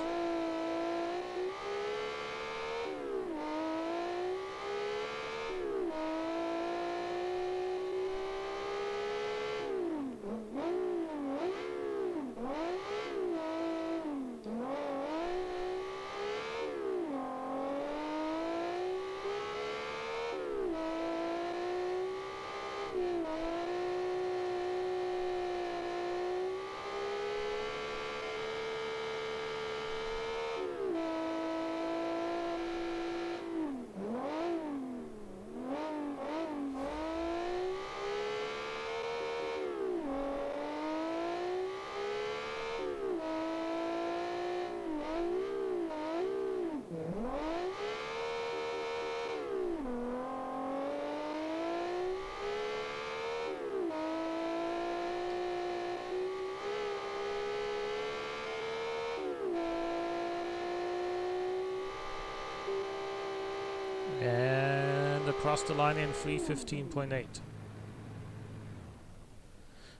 And across the line in 3:15.8.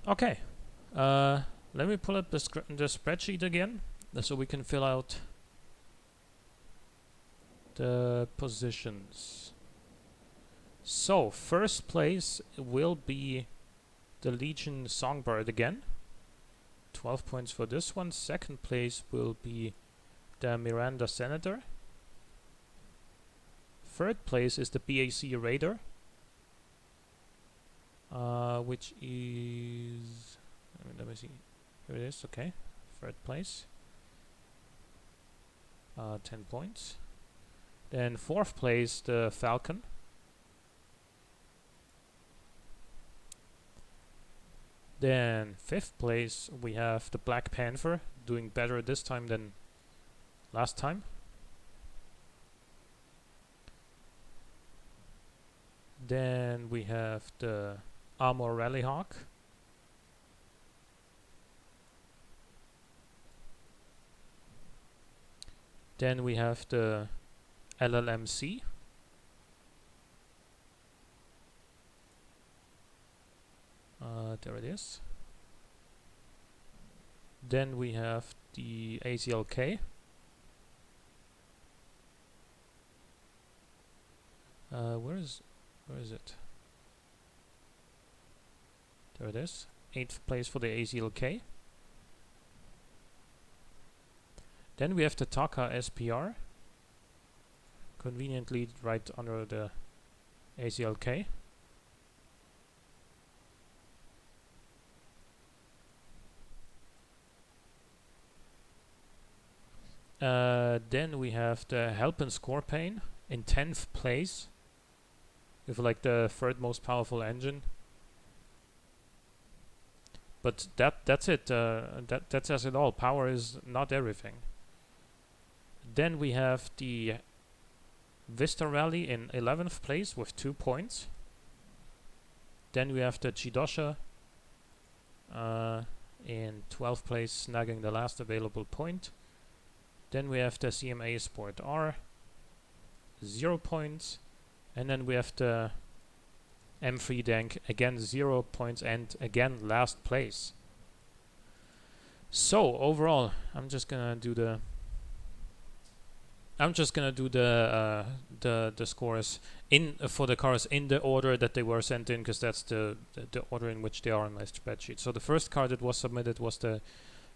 Okay, Let me pull up the spreadsheet again, so we can fill out the positions. So, first place will be the Legion Songbird again. 12 points for this one. Second place will be the Miranda Senator. Third place is the BAC Raider, which is... let me see. Here it is, okay. Third place. 10 points. Then fourth place, the Falcon. Then fifth place, we have the Black Panther, doing better this time than last time. Then we have the Armor Rallyhawk. Then we have the LLMC. There it is. Then we have the AZLK. Where is it? There it is. 8th place for the AZLK. Then we have the Taka SPR. Conveniently right under the AZLK. Then we have the Halpin Scorpain in 10th place with like the third most powerful engine. But that's it. That says it all. Power is not everything. Then we have the Vista Rally in 11th place with 2 points. Then we have the Chidosha in 12th place, snagging the last available point. Then we have the CMA Sport R, 0 points. And then we have the M3 Dank, again 0 points, and again last place. So overall, I'm just gonna do the scores in for the cars in the order that they were sent in, because that's the order in which they are on my spreadsheet. So the first car that was submitted was the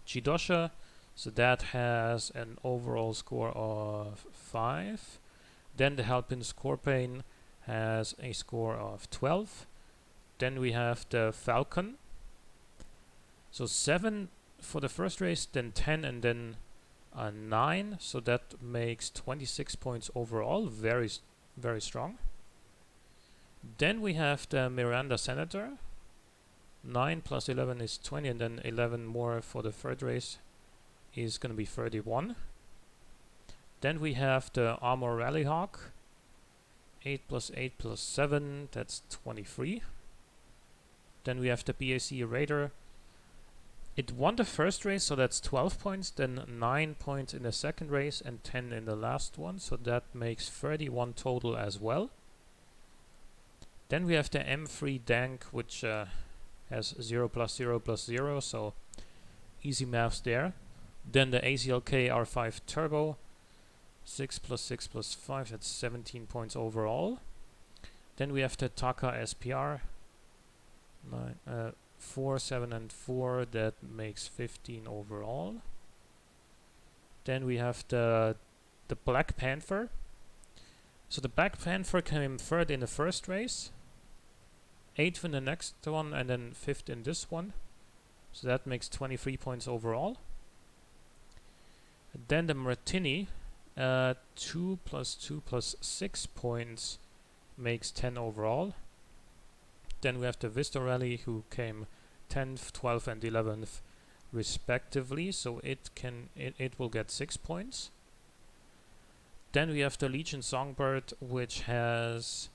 Chidosha. So that has an overall score of 5. Then the Halpin Scorpain has a score of 12. Then we have the Falcon. So 7 for the first race, then 10, and then 9. So that makes 26 points overall. Very strong. Then we have the Miranda Senator. 9 plus 11 is 20, and then 11 more for the third race is going to be 31. Then we have the Armor Rallyhawk. 8 plus 8 plus 7, that's 23. Then we have the BAC Raider. It won the first race, so that's 12 points, then 9 points in the second race and 10 in the last one, so that makes 31 total as well. Then we have the M3 Dank, which has 0 plus 0 plus 0, so easy maths there. Then the AZLK R5 Turbo, 6 plus 6 plus 5, that's 17 points overall. Then we have the Taka SPR, 4, 7 and 4, that makes 15 overall. Then we have the Black Panther. So the Black Panther came third in the first race, 8th in the next one, and then 5th in this one. So that makes 23 points overall. Then the Martynny, 2 plus 2 plus 6 points makes 10 overall. Then we have the Vista Rally, who came 10th, 12th and 11th respectively, so it will get 6 points. Then we have the Legion Songbird, which has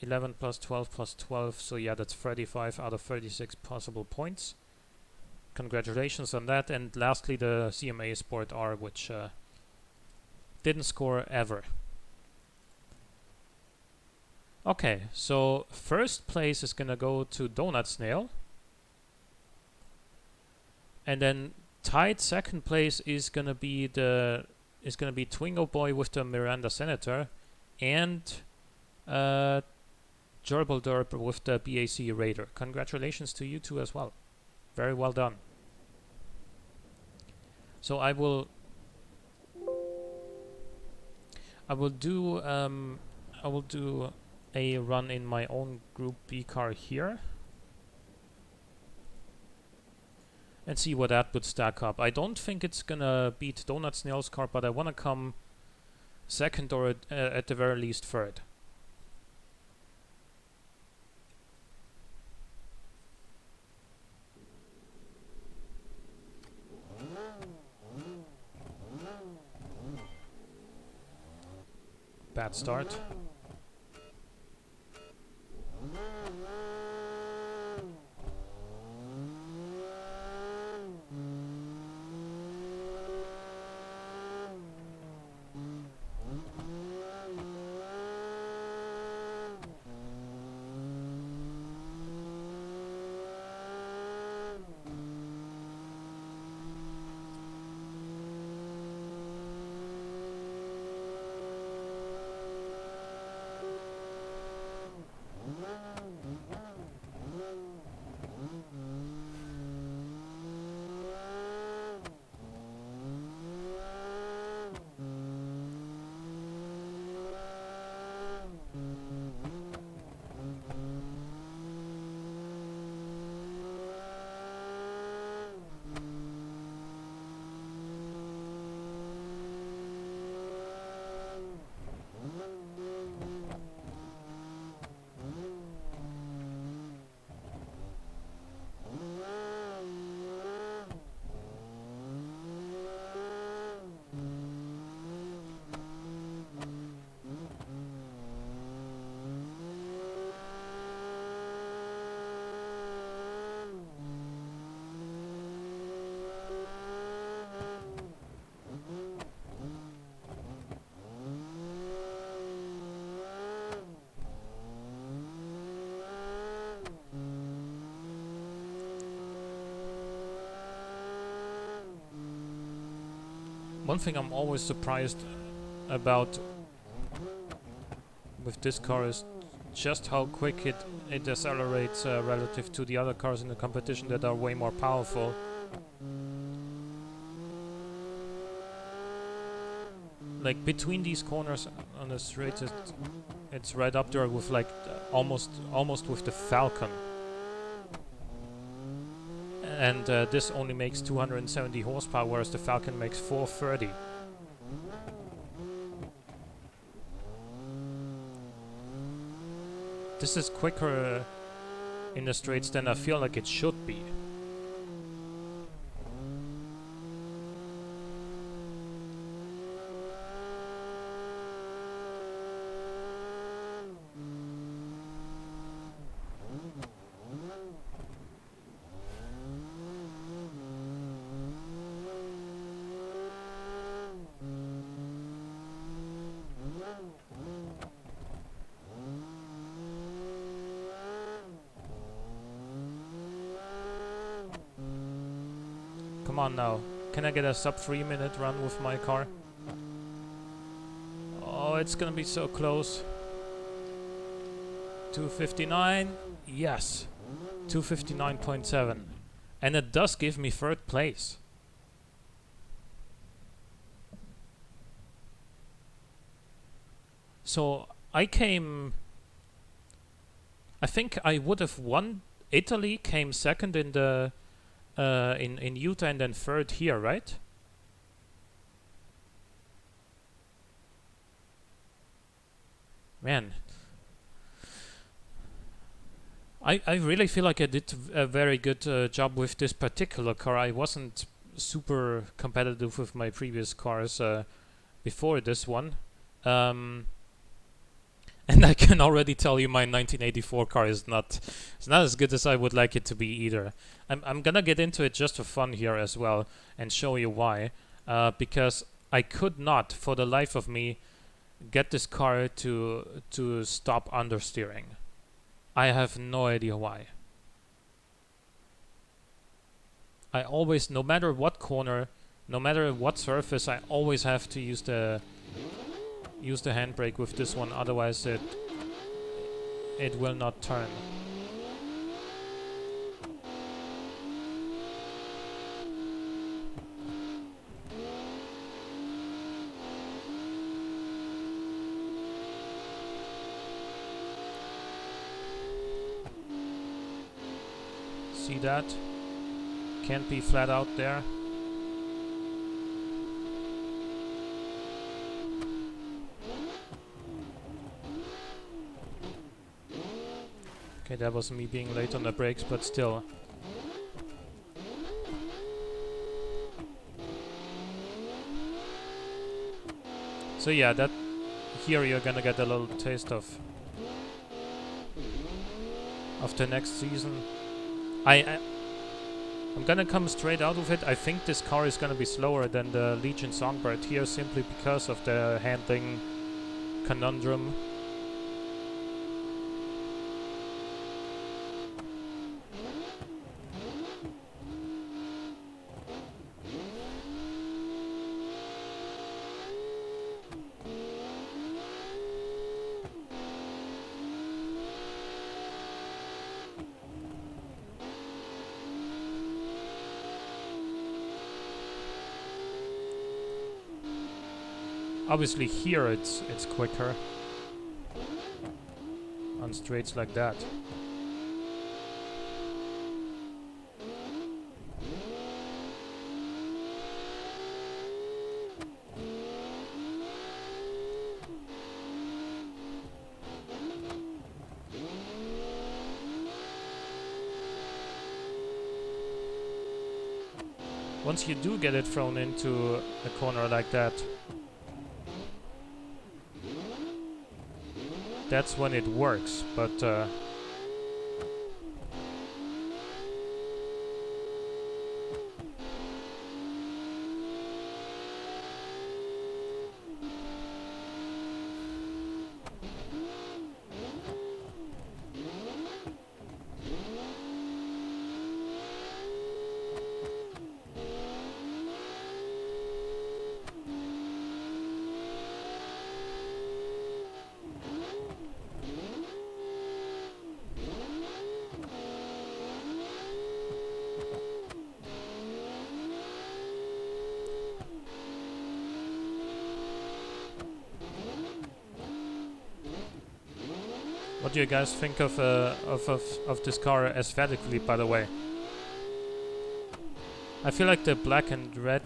11 plus 12 plus 12, so yeah, that's 35 out of 36 possible points. Congratulations on that. And lastly, the CMA Sport R, which didn't score ever. Okay, so first place is gonna go to Donutsnail. And then tied second place is gonna be Twingo Boi with the Miranda Senator, and Gerblederp with the BAC Raider. Congratulations to you two as well. Very well done. So I will do a run in my own Group B car here and see what that would stack up. I don't think it's gonna beat Donutsnail's car, but I wanna come second or at the very least third. Bad start. One thing I'm always surprised about with this car is just how quick it decelerates relative to the other cars in the competition that are way more powerful. Like between these corners on the straight, it's right up there with like almost with the Falcon. And this only makes 270 horsepower, whereas the Falcon makes 430. This is quicker in the straights than I feel like it should be. Come on now. Can I get a sub 3 minute run with my car? Oh, it's gonna be so close. 259. Yes. 259.7. And it does give me third place. So I think I would have won. Italy came second in the in Utah and then third here, right? Man, I really feel like I did a very good job with this particular car. I wasn't super competitive with my previous cars before this one. And I can already tell you my 1984 car is not as good as I would like it to be either. I'm gonna get into it just for fun here as well and show you why. Because I could not, for the life of me, get this car to stop understeering. I have no idea why. I always, no matter what corner, no matter what surface, I always have to use the handbrake with this one, otherwise it will not turn. See that? Can't be flat out there. Okay, that was me being late on the brakes, but still. So yeah, that here you're gonna get a little taste of the next season. I'm gonna come straight out of it. I think this car is gonna be slower than the Legion Songbird here, simply because of the handling conundrum. Obviously here it's quicker on straights like that. Once you do get it thrown into a corner like that, that's when it works, but what do you guys think of this car aesthetically, by the way? I feel like the black and red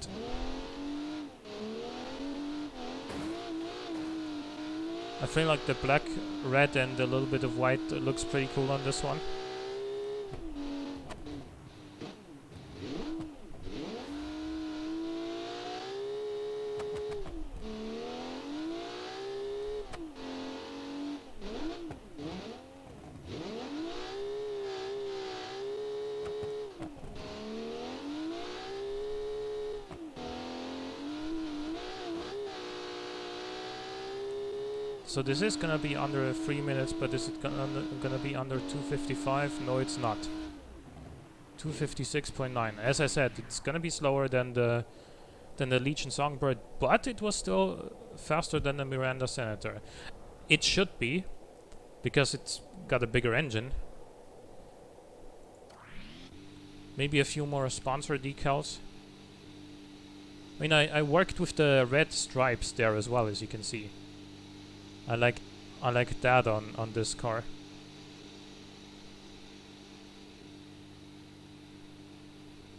red and a little bit of white looks pretty cool on this one. So this is gonna be under 3 minutes, but is it gonna be under 2:55? No, it's not. 2:56.9. As I said, it's gonna be slower than the Legion Songbird, but it was still faster than the Miranda Senator. It should be, because it's got a bigger engine. Maybe a few more sponsor decals. I mean, I worked with the red stripes there as well, as you can see. I like that on this car.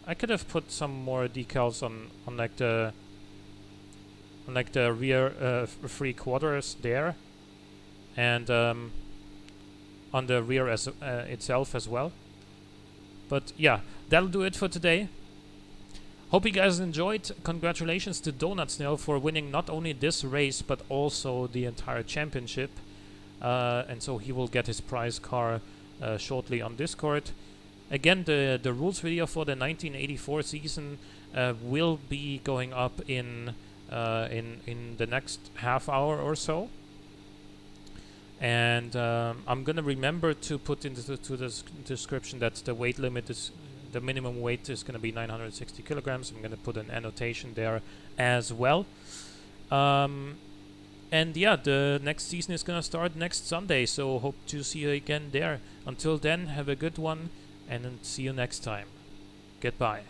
I could have put some more decals on like the rear 3/4 there, and on the rear as itself as well. But yeah, that'll do it for today. Hope you guys enjoyed. Congratulations to Donutsnail for winning not only this race but also the entire championship. And so he will get his prize car shortly on Discord. Again, the rules video for the 1984 season will be going up in the next half hour or so. And I'm gonna remember to put into the description that the weight limit is the minimum weight is going to be 960 kilograms. I'm going to put an annotation there as well. And yeah, the next season is going to start next Sunday, so hope to see you again there. Until then, have a good one, and see you next time. Goodbye.